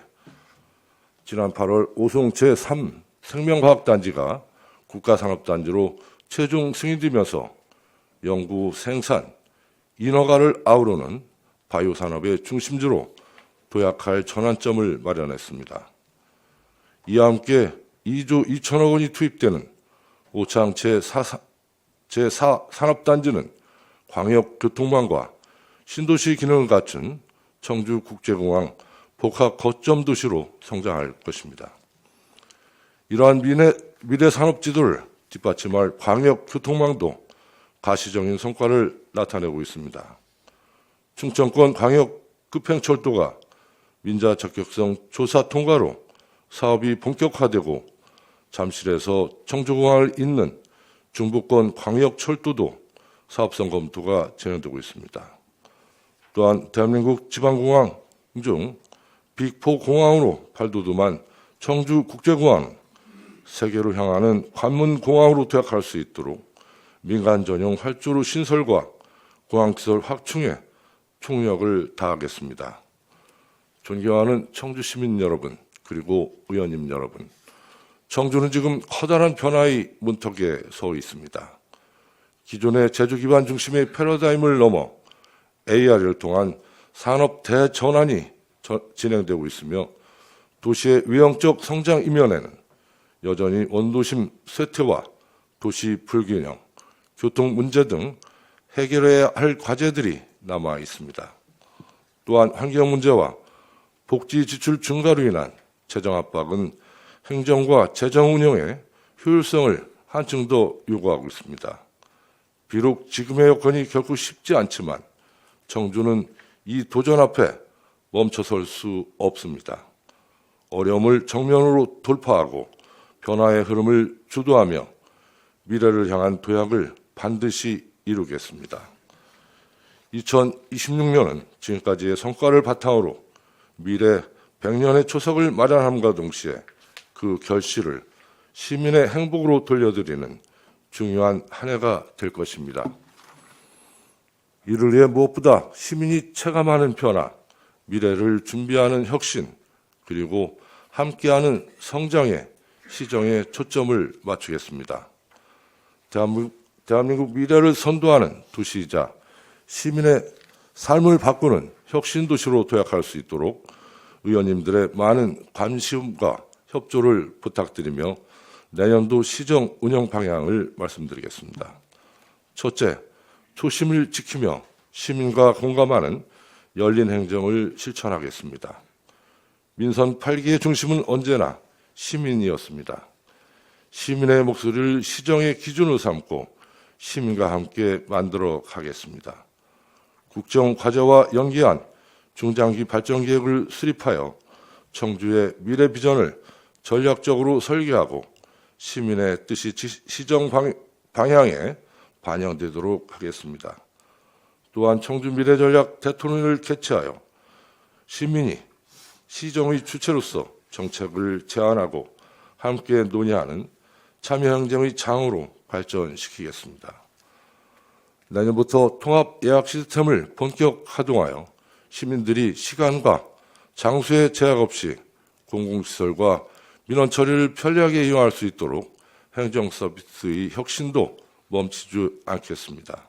지난 8월 오송 제3 생명과학단지가 국가산업단지로 최종 승인되면서 연구, 생산, 인허가를 아우르는 바이오 산업의 중심지로 도약할 전환점을 마련했습니다. 이와 함께 2조 2천억 원이 투입되는 오창 제4 산업단지는 광역교통망과 신도시 기능을 갖춘 청주국제공항 복합 거점 도시로 성장할 것입니다. 이러한 미래 산업 지도를 뒷받침할 광역교통망도 가시적인 성과를 나타내고 있습니다. 충청권 광역급행철도가 민자 적격성 조사 통과로 사업이 본격화되고 잠실에서 청주공항을 잇는 중부권 광역철도도 사업성 검토가 진행되고 있습니다. 또한 대한민국 지방공항 중 빅4 공항으로 발돋움한 청주국제공항, 세계로 향하는 관문공항으로 도약할 수 있도록 민간 전용 활주로 신설과 공항시설 확충에 총력을 다하겠습니다. 존경하는 청주 시민 여러분, 그리고 의원님 여러분, 청주는 지금 커다란 변화의 문턱에 서 있습니다. 기존의 제조 기반 중심의 패러다임을 넘어 AR을 통한 산업 대전환이 진행되고 있으며 도시의 외형적 성장 이면에는 여전히 원도심 쇠퇴와 도시 불균형, 교통 문제 등 해결해야 할 과제들이 남아 있습니다. 또한 환경 문제와 복지 지출 증가로 인한 재정 압박은 행정과 재정 운영의 효율성을 한층 더 요구하고 있습니다. 비록 지금의 여건이 결코 쉽지 않지만 청주는 이 도전 앞에 멈춰설 수 없습니다. 어려움을 정면으로 돌파하고 변화의 흐름을 주도하며 미래를 향한 도약을 반드시 이루겠습니다. 2026년은 지금까지의 성과를 바탕으로 미래 100년의 초석을 마련함과 동시에 그 결실을 시민의 행복으로 돌려드리는 중요한 한 해가 될 것입니다. 이를 위해 무엇보다 시민이 체감하는 변화, 미래를 준비하는 혁신, 그리고 함께하는 성장의 시정에 초점을 맞추겠습니다. 대한민국 미래를 선도하는 도시이자 시민의 삶을 바꾸는 혁신도시로 도약할 수 있도록 의원님들의 많은 관심과 협조를 부탁드리며 내년도 시정 운영 방향을 말씀드리겠습니다. 첫째, 초심을 지키며 시민과 공감하는 열린 행정을 실천하겠습니다. 민선 8기의 중심은 언제나 시민이었습니다. 시민의 목소리를 시정의 기준으로 삼고 시민과 함께 만들어 가겠습니다. 국정 과제와 연계한 중장기 발전 계획을 수립하여 청주의 미래 비전을 전략적으로 설계하고 시민의 뜻이 시정 방향에 반영되도록 하겠습니다. 또한 청주 미래 전략 대토론을 개최하여 시민이 시정의 주체로서 정책을 제안하고 함께 논의하는 참여행정의 장으로 발전시키겠습니다. 내년부터 통합 예약 시스템을 본격 가동하여 시민들이 시간과 장소에 제약 없이 공공시설과 민원 처리를 편리하게 이용할 수 있도록 행정 서비스의 혁신도 멈추지 않겠습니다.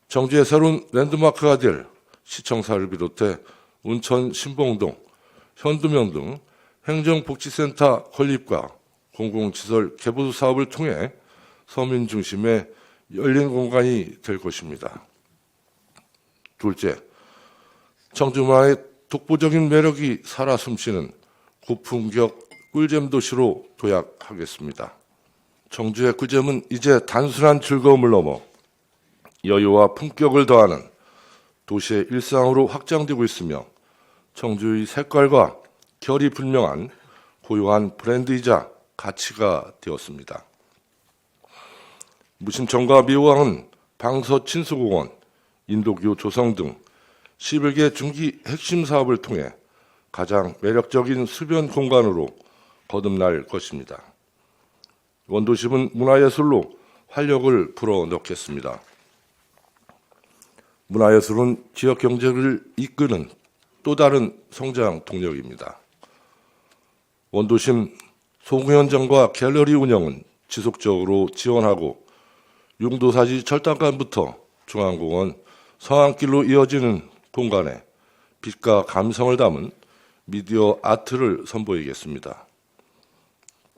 청주의 새로운 랜드마크가 될 시청사를 비롯해 운천 신봉동, 현두명 등 행정복지센터 건립과 공공시설 개보 사업을 통해 서민 중심의 열린 공간이 될 것입니다. 둘째, 청주만의 독보적인 매력이 살아 숨쉬는 고품격 꿀잼 도시로 도약하겠습니다. 청주의 꿀잼은 이제 단순한 즐거움을 넘어 여유와 품격을 더하는 도시의 일상으로 확장되고 있으며 청주의 색깔과 결이 분명한 고유한 브랜드이자 가치가 되었습니다. 무심천과 미호항은 방서 친수공원, 인도교 조성 등 11개 중기 핵심 사업을 통해 가장 매력적인 수변 공간으로 거듭날 것입니다. 원도심은 문화예술로 활력을 불어넣겠습니다. 문화예술은 지역 경제를 이끄는 또 다른 성장 동력입니다. 원도심 소공연장과 갤러리 운영은 지속적으로 지원하고 용도사지 철당간부터 중앙공원, 서안길로 이어지는 공간에 빛과 감성을 담은 미디어 아트를 선보이겠습니다.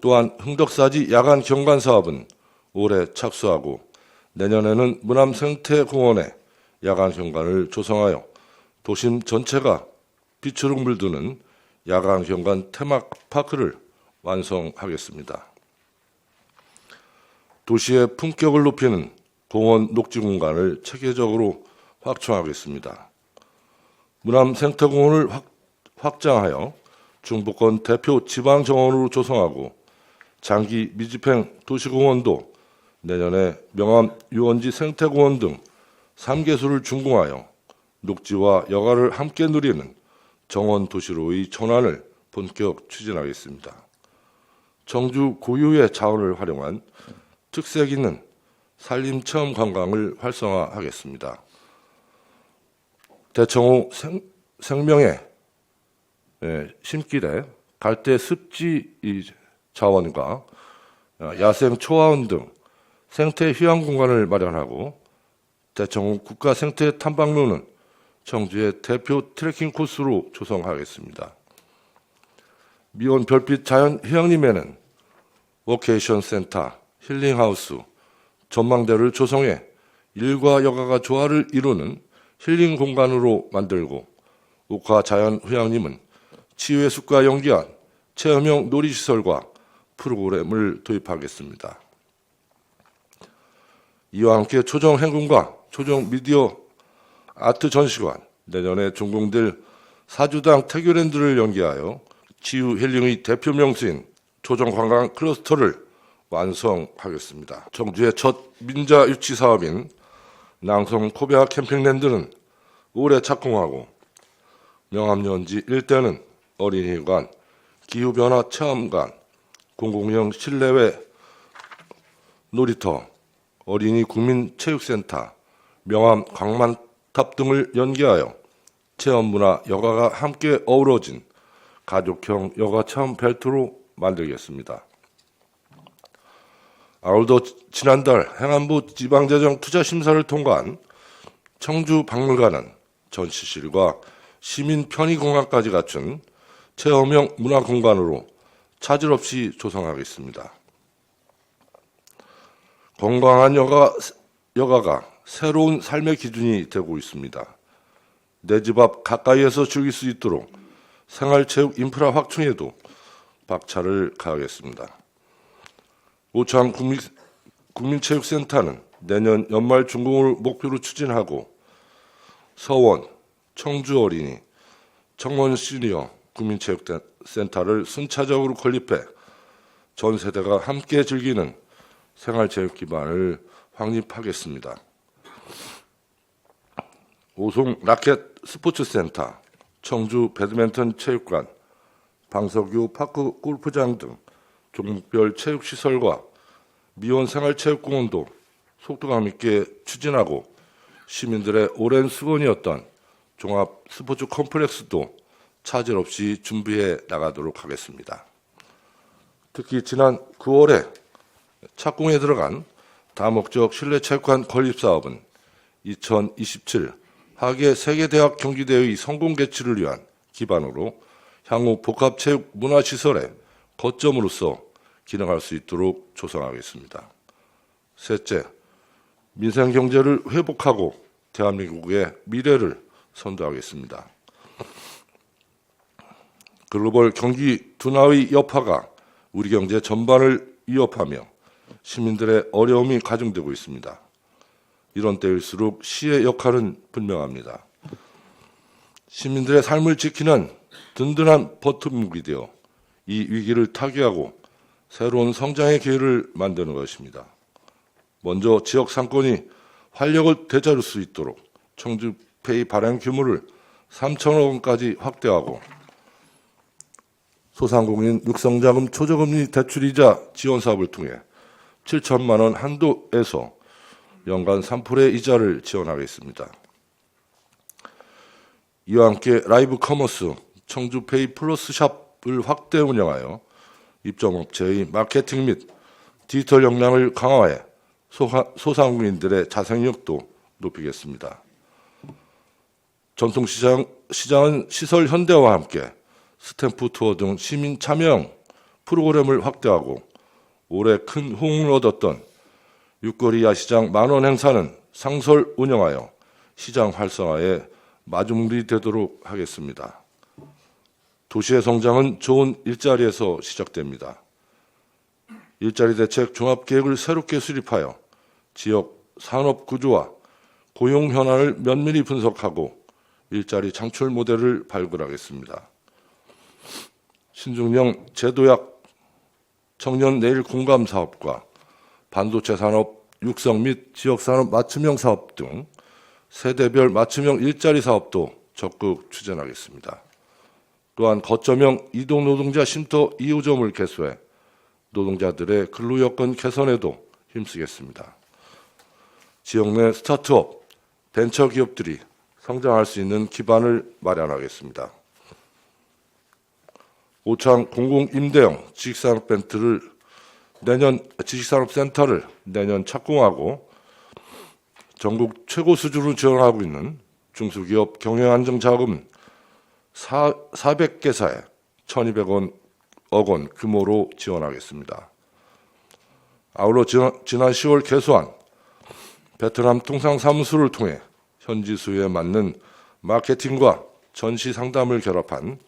또한 흥덕사지 야간 경관 사업은 올해 착수하고 내년에는 문암생태공원에 야간 경관을 조성하여 도심 전체가 빛으로 물드는 야간 경관 테마파크를 완성하겠습니다. 도시의 품격을 높이는 공원 녹지 공간을 체계적으로 확충하겠습니다. 문암생태공원을 확장하여 중부권 대표 지방정원으로 조성하고 장기 미집행 도시공원도 내년에 명암 유원지 생태공원 등 3개소를 준공하여 녹지와 여가를 함께 누리는 정원 도시로의 전환을 본격 추진하겠습니다. 청주 고유의 자원을 활용한 특색 있는 산림체험 관광을 활성화하겠습니다. 대청호 생명의 심길에 갈대 습지 자원과 야생 초화원 등 생태 휴양 공간을 마련하고 대청호 국가 생태 탐방로는 청주의 대표 트레킹 코스로 조성하겠습니다. 미온 별빛 자연 휴양림에는 워케이션 센터, 힐링하우스, 전망대를 조성해 일과 여가가 조화를 이루는 힐링 공간으로 만들고 옥화 자연 휴양림은 치유의 숲과 연계한 체험형 놀이시설과 프로그램을 도입하겠습니다. 이와 함께 초정 행궁과 초정 미디어 아트 전시관, 내년에 준공될 사주당 태교랜드를 연계하여 치유 힐링의 대표 명소인 초정 관광 클러스터를 완성하겠습니다. 청주의 첫 민자 유치 사업인 낭성 코베아 캠핑랜드는 올해 착공하고 명암연지 일대는 어린이관, 기후변화 체험관, 공공형 실내외 놀이터, 어린이 국민체육센터, 명암 광만탑 등을 연계하여 체험문화 여가가 함께 어우러진 가족형 여가 체험 벨트로 만들겠습니다. 아울러 지난달 행안부 지방재정 투자심사를 통과한 청주박물관은 전시실과 시민 편의공간까지 갖춘 체험형 문화공간으로 차질 없이 조성하겠습니다. 건강한 여가가 새로운 삶의 기준이 되고 있습니다. 내 집 앞 가까이에서 즐길 수 있도록 생활체육 인프라 확충에도 박차를 가하겠습니다. 오창 국민체육센터는 내년 연말 준공을 목표로 추진하고 서원, 청주 어린이, 청원 시니어 국민체육센터를 순차적으로 건립해 전 세대가 함께 즐기는 생활체육 기반을 확립하겠습니다. 오송 라켓 스포츠센터, 청주 배드민턴 체육관, 방석유 파크 골프장 등 종목별 체육시설과 미원 생활체육공원도 속도감 있게 추진하고 시민들의 오랜 수건이었던 종합 스포츠 컴플렉스도 차질 없이 준비해 나가도록 하겠습니다. 특히 지난 9월에 착공에 들어간 다목적 실내체육관 건립사업은 2027 하계 세계대학 경기대회의 성공 개최를 위한 기반으로 향후 복합체육 문화시설의 거점으로서 기능할 수 있도록 조성하겠습니다. 셋째, 민생경제를 회복하고 대한민국의 미래를 선도하겠습니다. 글로벌 경기 둔화의 여파가 우리 경제 전반을 위협하며 시민들의 어려움이 가중되고 있습니다. 이런 때일수록 시의 역할은 분명합니다. 시민들의 삶을 지키는 든든한 버팀목이 되어 이 위기를 타개하고 새로운 성장의 기회를 만드는 것입니다. 먼저 지역 상권이 활력을 되찾을 수 있도록 청주페이 발행 규모를 3천억 원까지 확대하고 소상공인 육성자금 초저금리 대출이자 지원 사업을 통해 7천만 원 한도에서 연간 3%의 이자를 지원하겠습니다. 이와 함께 라이브 커머스 청주페이 플러스 샵을 확대 운영하여 입점업체의 마케팅 및 디지털 역량을 강화해 소상공인들의 자생력도 높이겠습니다. 전통시장은 시설 현대화와 함께 스탬프 투어 등 시민 참여형 프로그램을 확대하고 올해 큰 호응을 얻었던 육거리 야시장 만원 행사는 상설 운영하여 시장 활성화에 마중물이 되도록 하겠습니다. 도시의 성장은 좋은 일자리에서 시작됩니다. 일자리 대책 종합계획을 새롭게 수립하여 지역 산업 구조와 고용 현안을 면밀히 분석하고 일자리 창출 모델을 발굴하겠습니다. 신중령 제도약 청년 내일 공감 사업과 반도체 산업 육성 및 지역산업 맞춤형 사업 등 세대별 맞춤형 일자리 사업도 적극 추진하겠습니다. 또한 거점형 이동 노동자 쉼터 2호점을 개소해 노동자들의 근로 여건 개선에도 힘쓰겠습니다. 지역 내 스타트업, 벤처 기업들이 성장할 수 있는 기반을 마련하겠습니다. 오창 공공임대형 지식산업센터를 내년 착공하고 전국 최고 수준으로 지원하고 있는 중소기업 경영안정자금 400개사에 1,200억 원 규모로 지원하겠습니다. 아울러 지난 10월 개소한 베트남 통상사무소를 통해 현지 수요에 맞는 마케팅과 전시 상담을 결합한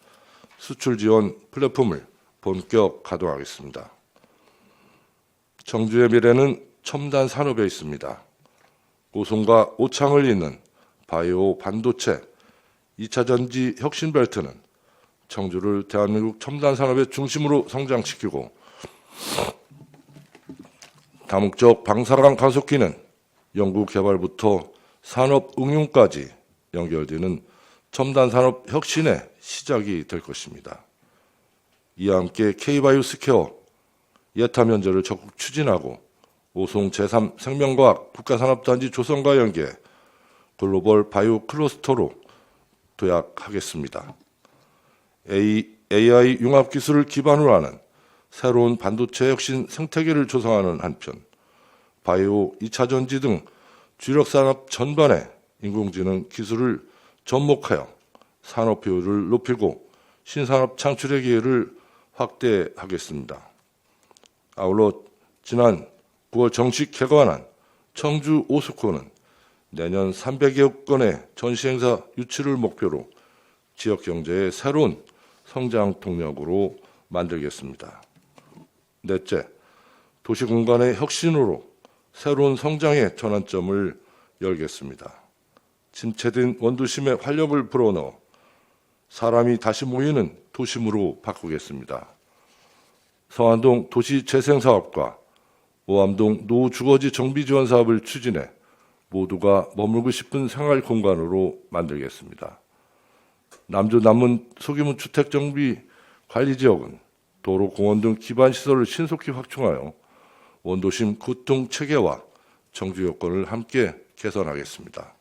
수출 지원 플랫폼을 본격 가동하겠습니다. 청주의 미래는 첨단 산업에 있습니다. 고성과 오창을 잇는 바이오 반도체 2차 전지 혁신벨트는 청주를 대한민국 첨단 산업의 중심으로 성장시키고 다목적 방사능 간속기는 연구 개발부터 산업 응용까지 연결되는 첨단 산업 혁신의 시작이 될 것입니다. 이와 함께 K바이오스케어 예타 면제를 적극 추진하고 오송 제3 생명과학 국가산업단지 조성과 연계 글로벌 바이오 클러스터로 도약하겠습니다. AI 융합기술을 기반으로 하는 새로운 반도체 혁신 생태계를 조성하는 한편 바이오 2차 전지 등 주력산업 전반에 인공지능 기술을 접목하여 산업 효율을 높이고 신산업 창출의 기회를 확대하겠습니다. 아울러 지난 9월 정식 개관한 청주 오스코는 내년 300여 건의 전시행사 유치를 목표로 지역경제의 새로운 성장 동력으로 만들겠습니다. 넷째, 도시공간의 혁신으로 새로운 성장의 전환점을 열겠습니다. 침체된 원도심에 활력을 불어넣어 사람이 다시 모이는 도심으로 바꾸겠습니다. 성안동 도시재생사업과 오암동 노후주거지 정비지원 사업을 추진해 모두가 머물고 싶은 생활공간으로 만들겠습니다. 남주 남문 소규모 주택정비 관리지역은 도로, 공원 등 기반시설을 신속히 확충하여 원도심 교통체계와 정주 여건을 함께 개선하겠습니다.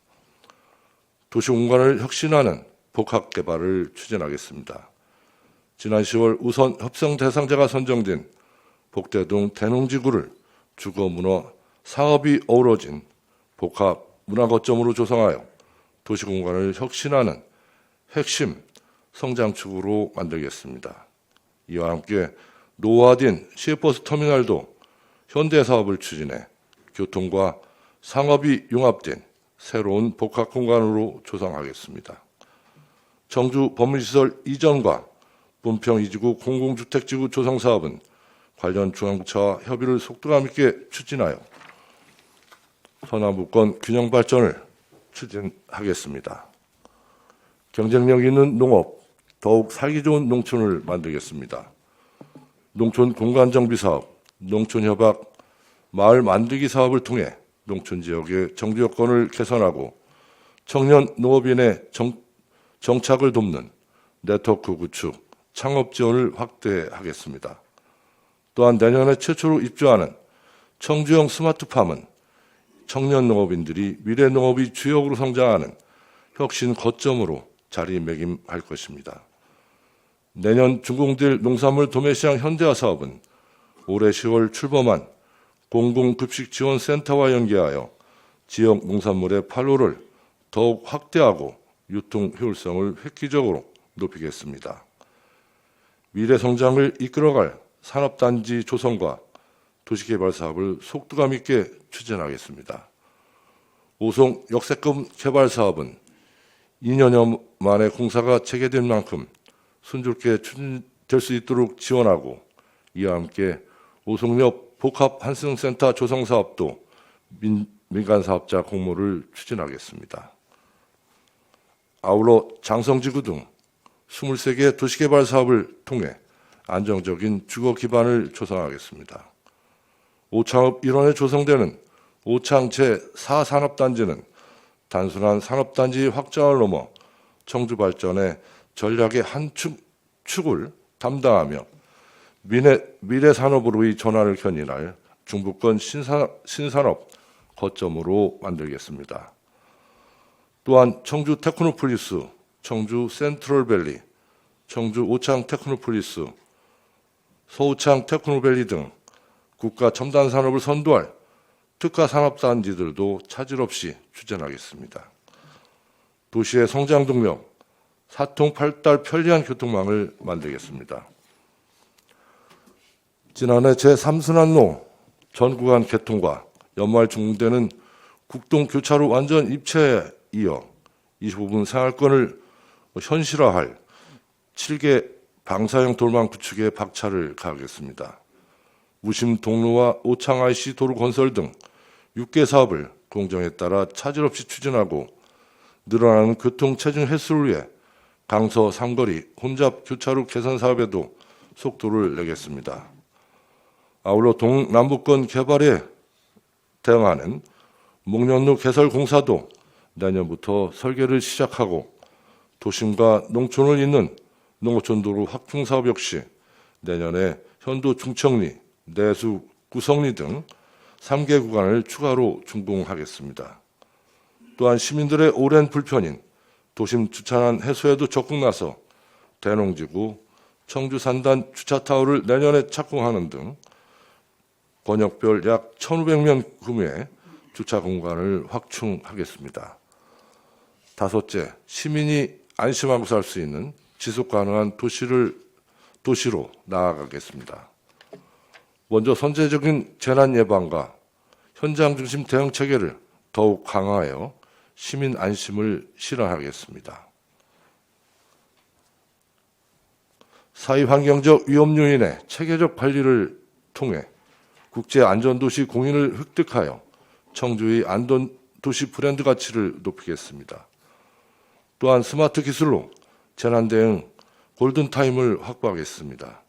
도시공간을 혁신하는 복합 개발을 추진하겠습니다. 지난 10월 우선 협상 대상자가 선정된 복대동 대농지구를 주거문화 사업이 어우러진 복합 문화 거점으로 조성하여 도시공간을 혁신하는 핵심 성장축으로 만들겠습니다. 이와 함께 노후화된 시외버스 터미널도 현대사업을 추진해 교통과 상업이 융합된 새로운 복합 공간으로 조성하겠습니다. 청주 법무시설 이전과 문평 2지구 공공주택지구 조성 사업은 관련 중앙부처와 협의를 속도감 있게 추진하여 서남북권 균형 발전을 추진하겠습니다. 경쟁력 있는 농업, 더욱 살기 좋은 농촌을 만들겠습니다. 농촌 공간정비 사업, 농촌협약, 마을 만들기 사업을 통해 농촌 지역의 정주 여건을 개선하고 청년 농업인의 정착을 돕는 네트워크 구축, 창업 지원을 확대하겠습니다. 또한 내년에 최초로 입주하는 청주형 스마트팜은 청년 농업인들이 미래 농업이 주역으로 성장하는 혁신 거점으로 자리매김할 것입니다. 내년 준공될 농산물 도매시장 현대화 사업은 올해 10월 출범한 공공급식지원센터와 연계하여 지역 농산물의 판로를 더욱 확대하고 유통 효율성을 획기적으로 높이겠습니다. 미래 성장을 이끌어갈 산업단지 조성과 도시개발 사업을 속도감 있게 추진하겠습니다. 오송 역세권 개발 사업은 2년여 만에 공사가 재개된 만큼 순조롭게 추진될 수 있도록 지원하고 이와 함께 오송역 복합 환승센터 조성 사업도 민간 사업자 공모를 추진하겠습니다. 아울러 장성지구 등 23개 도시개발 사업을 통해 안정적인 주거 기반을 조성하겠습니다. 오창업 일원에 조성되는 오창 제4산업단지는 단순한 산업단지 확장을 넘어 청주 발전의 전략의 한 축을 담당하며 미래 산업으로의 전환을 견인할 중부권 신산업 거점으로 만들겠습니다. 또한 청주 테크노폴리스, 청주 센트럴밸리, 청주 오창 테크노폴리스, 서오창 테크노밸리 등 국가 첨단 산업을 선도할 특화 산업단지들도 차질 없이 추진하겠습니다. 도시의 성장 동력, 사통팔달 편리한 교통망을 만들겠습니다. 지난해 제3순환로 전 구간 개통과 연말 준공되는 국동 교차로 완전 입체에 이어 25분 생활권을 현실화할 7개 방사형 돌망 구축에 박차를 가하겠습니다. 무심 동로와 오창 IC 도로 건설 등 6개 사업을 공정에 따라 차질 없이 추진하고 늘어나는 교통 체증 해소를 위해 강서 삼거리 혼잡 교차로 개선 사업에도 속도를 내겠습니다. 아울러 동남북권 개발에 대응하는 목련로 개설 공사도 내년부터 설계를 시작하고 도심과 농촌을 잇는 농어촌도로 확충 사업 역시 내년에 현도 중청리, 내수 구성리 등 3개 구간을 추가로 준공하겠습니다. 또한 시민들의 오랜 불편인 도심 주차난 해소에도 적극 나서 대농지구, 청주 산단 주차타워를 내년에 착공하는 등 권역별 약 1,500명 규모의 주차 공간을 확충하겠습니다. 다섯째, 시민이 안심하고 살 수 있는 지속 가능한 도시로 나아가겠습니다. 먼저 선제적인 재난 예방과 현장 중심 대응 체계를 더욱 강화하여 시민 안심을 실현하겠습니다. 사회 환경적 위험 요인의 체계적 관리를 통해 국제 안전도시 공인을 획득하여 청주의 안전도시 브랜드 가치를 높이겠습니다. 또한 스마트 기술로 재난 대응 골든타임을 확보하겠습니다.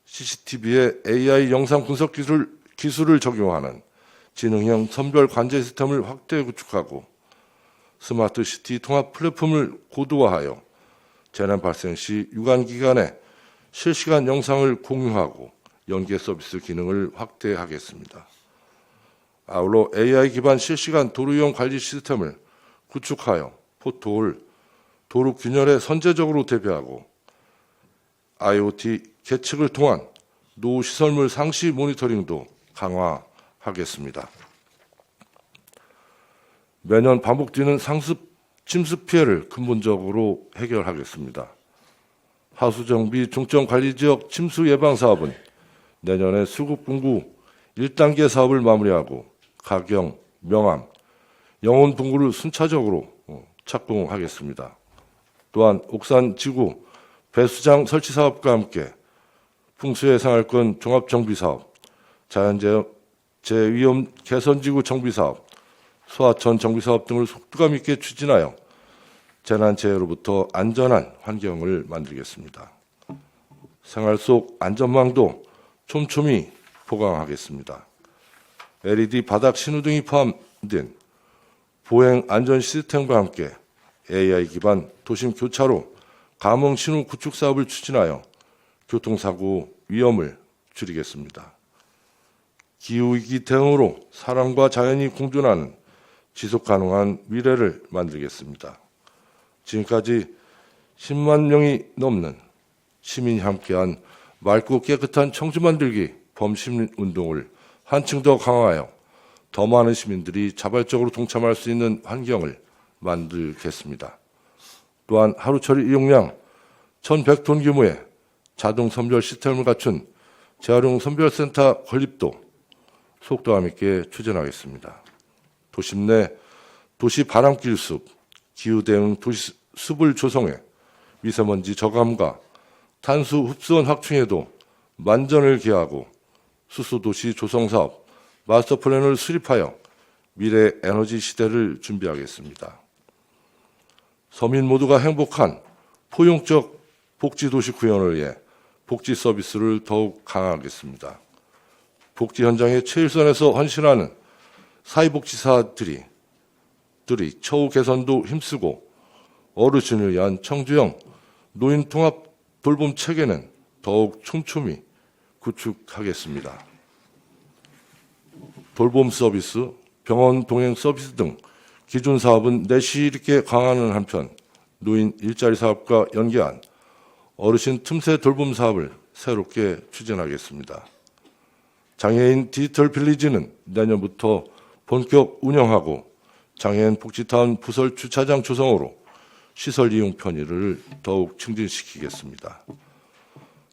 CCTV에 AI 영상 분석 기술을 적용하는 지능형 선별 관제 시스템을 확대 구축하고 스마트 시티 통합 플랫폼을 고도화하여 재난 발생 시 유관기관에 실시간 영상을 공유하고 연계 서비스 기능을 확대하겠습니다. 아울러 AI 기반 실시간 도로 이용 관리 시스템을 구축하여 포토를 도로 균열에 선제적으로 대비하고 IoT 계측을 통한 노후 시설물 상시 모니터링도 강화하겠습니다. 매년 반복되는 상습, 침습 피해를 근본적으로 해결하겠습니다. 하수정비 중점관리지역 침수 예방 사업은 내년에 수국분구 1단계 사업을 마무리하고 가경, 명암, 영혼분구를 순차적으로 착공하겠습니다. 또한 옥산지구 배수장 설치 사업과 함께 풍수해상할권 종합정비사업, 자연재해위험 개선지구 정비사업, 소하천 정비사업 등을 속도감 있게 추진하여 재난재해로부터 안전한 환경을 만들겠습니다. 생활 속 안전망도 촘촘히 보강하겠습니다. LED 바닥 신호등이 포함된 보행 안전 시스템과 함께 AI 기반 도심 교차로 감흥 신호 구축 사업을 추진하여 교통사고 위험을 줄이겠습니다. 기후위기 대응으로 사람과 자연이 공존하는 지속 가능한 미래를 만들겠습니다. 지금까지 10만 명이 넘는 시민이 함께한 맑고 깨끗한 청주 만들기 범시민 운동을 한층 더 강화하여 더 많은 시민들이 자발적으로 동참할 수 있는 환경을 만들겠습니다. 또한 하루 처리 이용량 1,100톤 규모의 자동 선별 시스템을 갖춘 재활용 선별센터 건립도 속도감 있게 추진하겠습니다. 도심 내 도시 바람길 숲, 기후 대응 도시 숲을 조성해 미세먼지 저감과 탄소 흡수원 확충에도 만전을 기하고 수소도시 조성사업 마스터 플랜을 수립하여 미래 에너지 시대를 준비하겠습니다. 서민 모두가 행복한 포용적 복지도시 구현을 위해 복지 서비스를 더욱 강화하겠습니다. 복지 현장의 최일선에서 헌신하는 사회복지사들이 처우 개선도 힘쓰고 어르신을 위한 청주형 노인 통합 돌봄 체계는 더욱 촘촘히 구축하겠습니다. 돌봄 서비스, 병원 동행 서비스 등 기존 사업은 내실 있게 강화하는 한편 노인 일자리 사업과 연계한 어르신 틈새 돌봄 사업을 새롭게 추진하겠습니다. 장애인 디지털 빌리지는 내년부터 본격 운영하고 장애인 복지타운 부설 주차장 조성으로 시설 이용 편의를 더욱 증진시키겠습니다.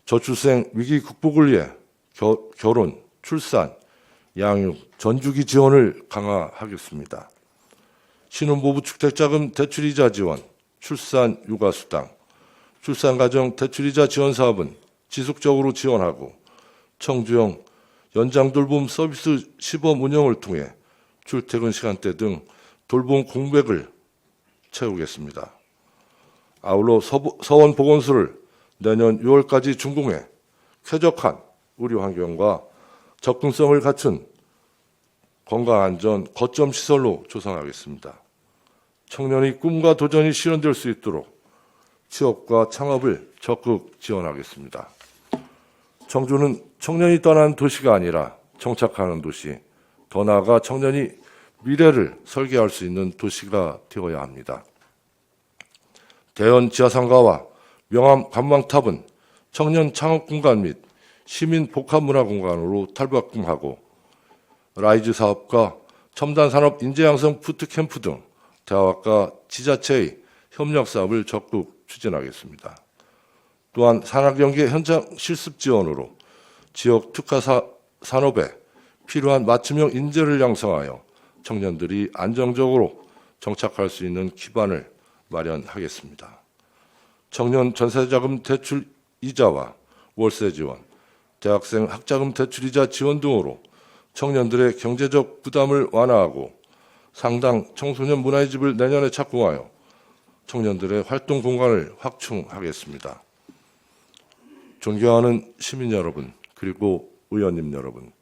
저출생 위기 극복을 위해 결혼, 출산, 양육, 전주기 지원을 강화하겠습니다. 신혼부부 주택자금 대출이자 지원, 출산 육아수당, 출산가정 대출이자 지원 사업은 지속적으로 지원하고 청주형 연장돌봄 서비스 시범 운영을 통해 출퇴근 시간대 등 돌봄 공백을 채우겠습니다. 아울러 서원 보건소를 내년 6월까지 준공해 쾌적한 의료 환경과 접근성을 갖춘 건강안전 거점 시설로 조성하겠습니다. 청년의 꿈과 도전이 실현될 수 있도록 취업과 창업을 적극 지원하겠습니다. 청주는 청년이 떠난 도시가 아니라 정착하는 도시, 더 나아가 청년이 미래를 설계할 수 있는 도시가 되어야 합니다. 대연 지하상가와 명암 관망탑은 청년 창업 공간 및 시민 복합 문화 공간으로 탈바꿈하고 라이즈 사업과 첨단 산업 인재 양성 부트캠프 등 대학과 지자체의 협력 사업을 적극 추진하겠습니다. 또한 산학연계 현장 실습 지원으로 지역 특화 산업에 필요한 맞춤형 인재를 양성하여 청년들이 안정적으로 정착할 수 있는 기반을 마련하겠습니다. 청년 전세자금 대출 이자와 월세 지원, 대학생 학자금 대출이자 지원 등으로 청년들의 경제적 부담을 완화하고 상당 청소년 문화의 집을 내년에 착공하여 청년들의 활동 공간을 확충하겠습니다. 존경하는 시민 여러분, 그리고 의원님 여러분,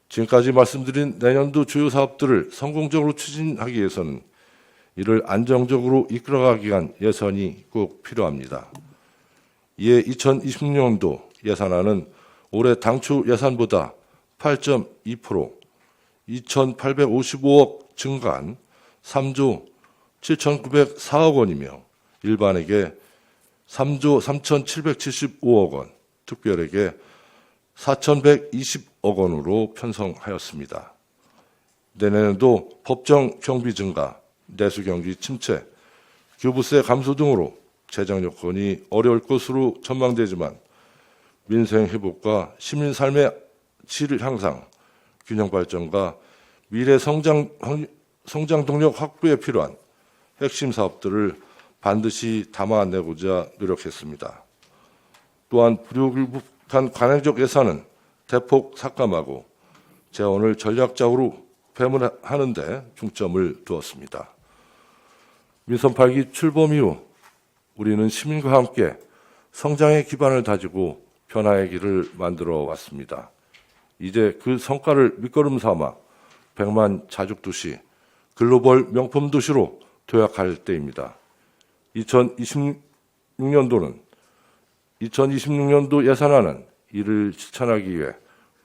지금까지 말씀드린 내년도 주요 사업들을 성공적으로 추진하기 위해서는 이를 안정적으로 이끌어가기 위한 예산이 꼭 필요합니다. 이에 2026년도 예산안은 올해 당초 예산보다 8.2%, 2,855억 증가한 3조 7,904억 원이며 일반에게 3조 3,775억 원, 특별에게 4,120억 원으로 편성하였습니다. 내년에도 법정 경비 증가, 내수 경기 침체, 교부세 감소 등으로 재정 여건이 어려울 것으로 전망되지만 민생 회복과 시민 삶의 질 향상, 균형 발전과 미래 성장 동력 확보에 필요한 핵심 사업들을 반드시 담아내고자 노력했습니다. 또한 불효불급한 관행적 예산은 대폭 삭감하고 재원을 전략적으로 배분하는 데 중점을 두었습니다. 민선 8기 출범 이후 우리는 시민과 함께 성장의 기반을 다지고 변화의 길을 만들어 왔습니다. 이제 그 성과를 밑거름 삼아 100만 자죽도시, 글로벌 명품 도시로 도약할 때입니다. 2026년도 예산안은 이를 실천하기 위해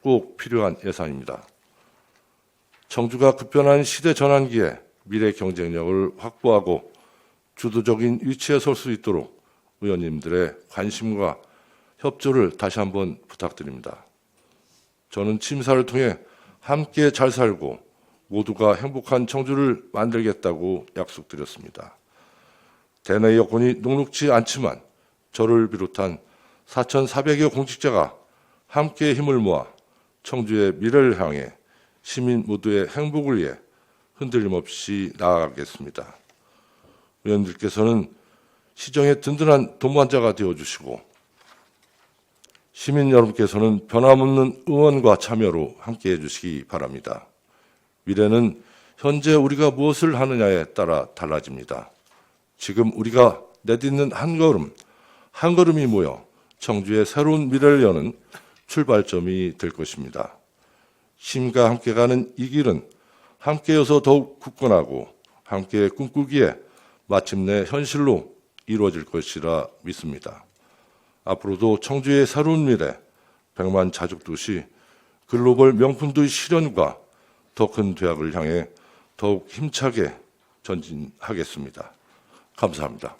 꼭 필요한 예산입니다. 청주가 급변한 시대 전환기에 미래 경쟁력을 확보하고 주도적인 위치에 설 수 있도록 의원님들의 관심과 협조를 다시 한번 부탁드립니다. 저는 심사를 통해 함께 잘 살고 모두가 행복한 청주를 만들겠다고 약속드렸습니다. 대내 여건이 녹록지 않지만 저를 비롯한 4,400여 공직자가 함께 힘을 모아 청주의 미래를 향해 시민 모두의 행복을 위해 흔들림 없이 나아가겠습니다. 의원들께서는 시정의 든든한 동반자가 되어주시고 시민 여러분께서는 변함없는 응원과 참여로 함께해 주시기 바랍니다. 미래는 현재 우리가 무엇을 하느냐에 따라 달라집니다. 지금 우리가 내딛는 한 걸음이 모여 청주의 새로운 미래를 여는 출발점이 될 것입니다. 시민과 함께 가는 이 길은 함께여서 더욱 굳건하고 함께 꿈꾸기에 마침내 현실로 이루어질 것이라 믿습니다. 앞으로도 청주의 새로운 미래, 100만 자죽도시, 글로벌 명품도시 실현과 더 큰 도약을 향해 더욱 힘차게 전진하겠습니다. 감사합니다.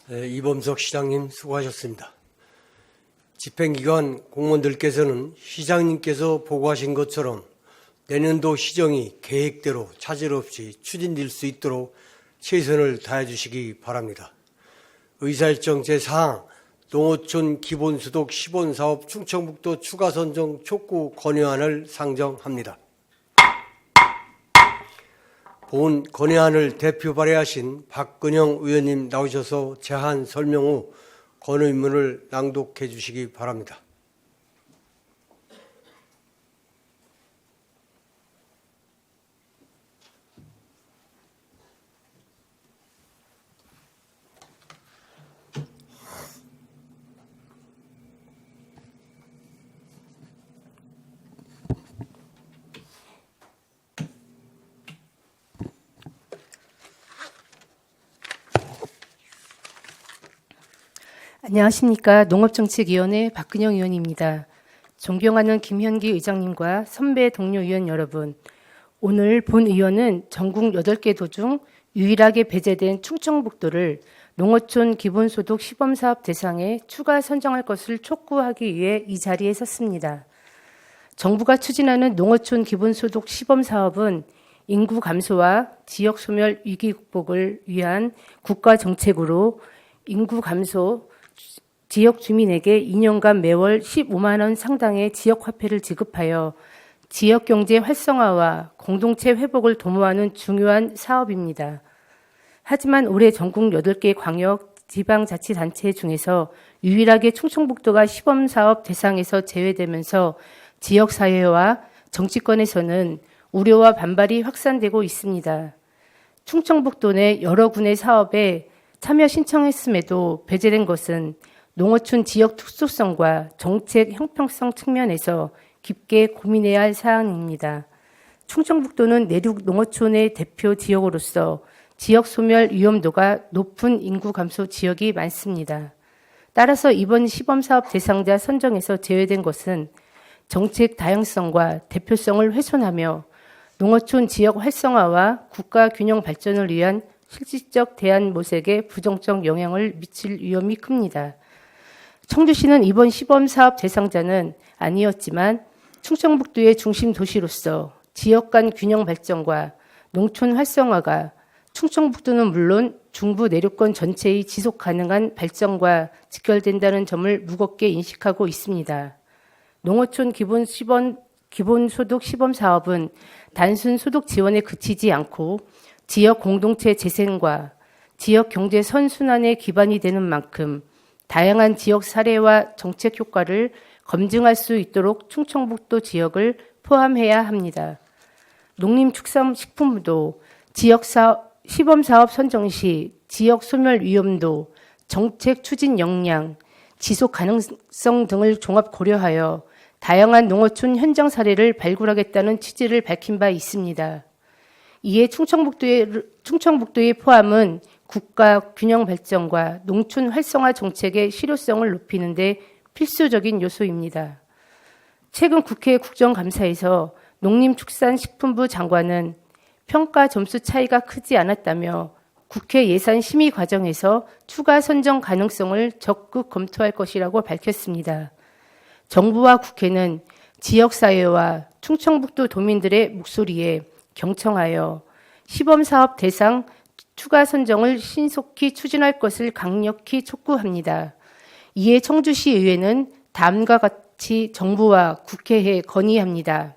네, 이범석 시장님 수고하셨습니다. 집행기관 공무원들께서는 시장님께서 보고하신 것처럼 내년도 시정이 계획대로 차질 없이 추진될 수 있도록 최선을 다해 주시기 바랍니다. 의사일정 제4항 농어촌 기본소득 시범사업 충청북도 추가선정 촉구 건의안을 상정합니다. 본 건의안을 대표 발의하신 박근영 의원님 나오셔서 제한 설명 후 건의문을 낭독해 주시기 바랍니다. 안녕하십니까. 농업정책위원회 박근영 의원입니다. 존경하는 김현기 의장님과 선배 동료 의원 여러분, 오늘 본 의원은 전국 8개 도 중 유일하게 배제된 충청북도를 농어촌 기본소득 시범사업 대상에 추가 선정할 것을 촉구하기 위해 이 자리에 섰습니다. 정부가 추진하는 농어촌 기본소득 시범사업은 인구 감소와 지역 소멸 위기 극복을 위한 국가 정책으로 인구 감소 지역 주민에게 2년간 매월 15만 원 상당의 지역 화폐를 지급하여 지역 경제 활성화와 공동체 회복을 도모하는 중요한 사업입니다. 하지만 올해 전국 8개 광역 지방자치단체 중에서 유일하게 충청북도가 시범사업 대상에서 제외되면서 지역사회와 정치권에서는 우려와 반발이 확산되고 있습니다. 충청북도 내 여러 군의 사업에 참여 신청했음에도 배제된 것은 농어촌 지역 특수성과 정책 형평성 측면에서 깊게 고민해야 할 사안입니다. 충청북도는 내륙 농어촌의 대표 지역으로서 지역 소멸 위험도가 높은 인구 감소 지역이 많습니다. 따라서 이번 시범사업 대상자 선정에서 제외된 것은 정책 다양성과 대표성을 훼손하며 농어촌 지역 활성화와 국가 균형 발전을 위한 실질적 대안 모색에 부정적 영향을 미칠 위험이 큽니다. 청주시는 이번 시범사업 대상자는 아니었지만 충청북도의 중심 도시로서 지역 간 균형 발전과 농촌 활성화가 충청북도는 물론 중부 내륙권 전체의 지속 가능한 발전과 직결된다는 점을 무겁게 인식하고 있습니다. 농어촌 기본소득 시범사업은 단순 소득 지원에 그치지 않고 지역 공동체 재생과 지역 경제 선순환의 기반이 되는 만큼 다양한 지역 사례와 정책 효과를 검증할 수 있도록 충청북도 지역을 포함해야 합니다. 농림축산식품부도 시범사업 선정 시 지역 소멸 위험도, 정책 추진 역량, 지속 가능성 등을 종합 고려하여 다양한 농어촌 현장 사례를 발굴하겠다는 취지를 밝힌 바 있습니다. 이에 충청북도의 포함은 국가 균형 발전과 농촌 활성화 정책의 실효성을 높이는 데 필수적인 요소입니다. 최근 국회 국정감사에서 농림축산식품부 장관은 평가 점수 차이가 크지 않았다며 국회 예산 심의 과정에서 추가 선정 가능성을 적극 검토할 것이라고 밝혔습니다. 정부와 국회는 지역사회와 충청북도 도민들의 목소리에 경청하여 시범사업 대상 추가 선정을 신속히 추진할 것을 강력히 촉구합니다. 이에 청주시의회는 다음과 같이 정부와 국회에 건의합니다.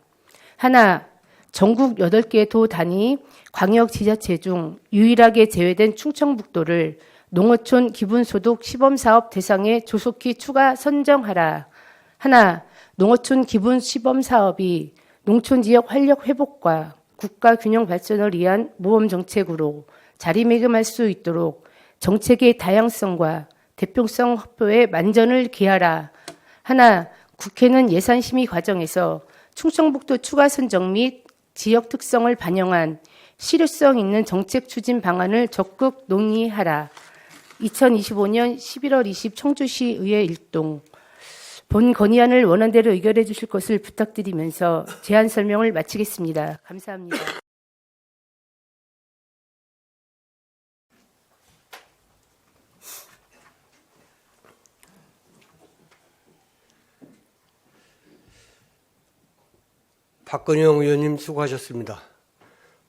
하나, 전국 8개 도 단위 광역지자체 중 유일하게 제외된 충청북도를 농어촌 기본소득 시범사업 대상에 조속히 추가 선정하라. 하나, 농어촌 기본 시범사업이 농촌지역 활력 회복과 국가 균형 발전을 위한 모범 정책으로 자리매김할 수 있도록 정책의 다양성과 대표성 확보에 만전을 기하라. 하나, 국회는 예산 심의 과정에서 충청북도 추가 선정 및 지역 특성을 반영한 실효성 있는 정책 추진 방안을 적극 논의하라. 2025년 11월 20 청주시 의회 일동. 본 건의안을 원안대로 의결해 주실 것을 부탁드리면서 제안 설명을 마치겠습니다. 감사합니다. 박근영 의원님 수고하셨습니다.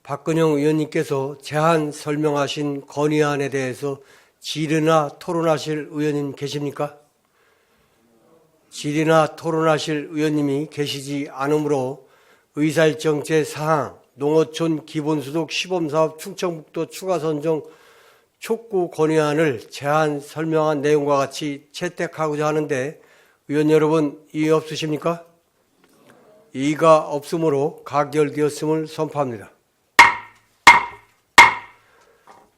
박근영 의원님께서 제안 설명하신 건의안에 대해서 질의나 토론하실 의원님 계십니까? 질의나 토론하실 의원님이 계시지 않으므로 의사일정 제4항 농어촌 기본소득 시범사업 충청북도 추가선정 촉구 건의안을 제안 설명한 내용과 같이 채택하고자 하는데 의원 여러분 이의 없으십니까? 이의가 없으므로 가결되었음을 선포합니다.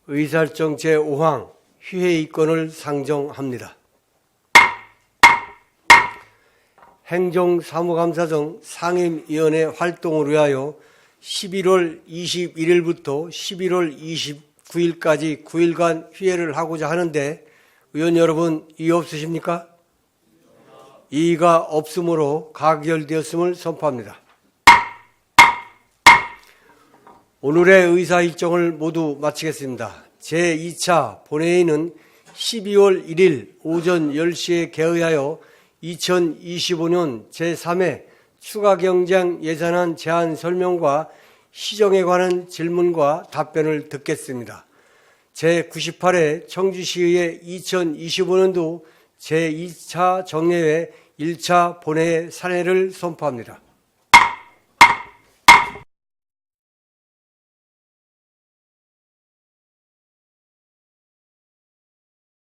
의사일정 제5항 휴회의권을 상정합니다. 행정사무감사정 상임위원회 활동을 위하여 11월 21일부터 11월 29일까지 9일간 휴회를 하고자 하는데 의원 여러분 이의 없으십니까? 이의가 없으므로 가결되었음을 선포합니다. 오늘의 의사 일정을 모두 마치겠습니다. 제2차 본회의는 12월 1일 오전 10시에 개의하여 2025년 제3회 추가경정 예산안 제안 설명과 시정에 관한 질문과 답변을 듣겠습니다. 제98회 청주시의회 2025년도 제2차 정례회 1차 본회의 사례를 선포합니다.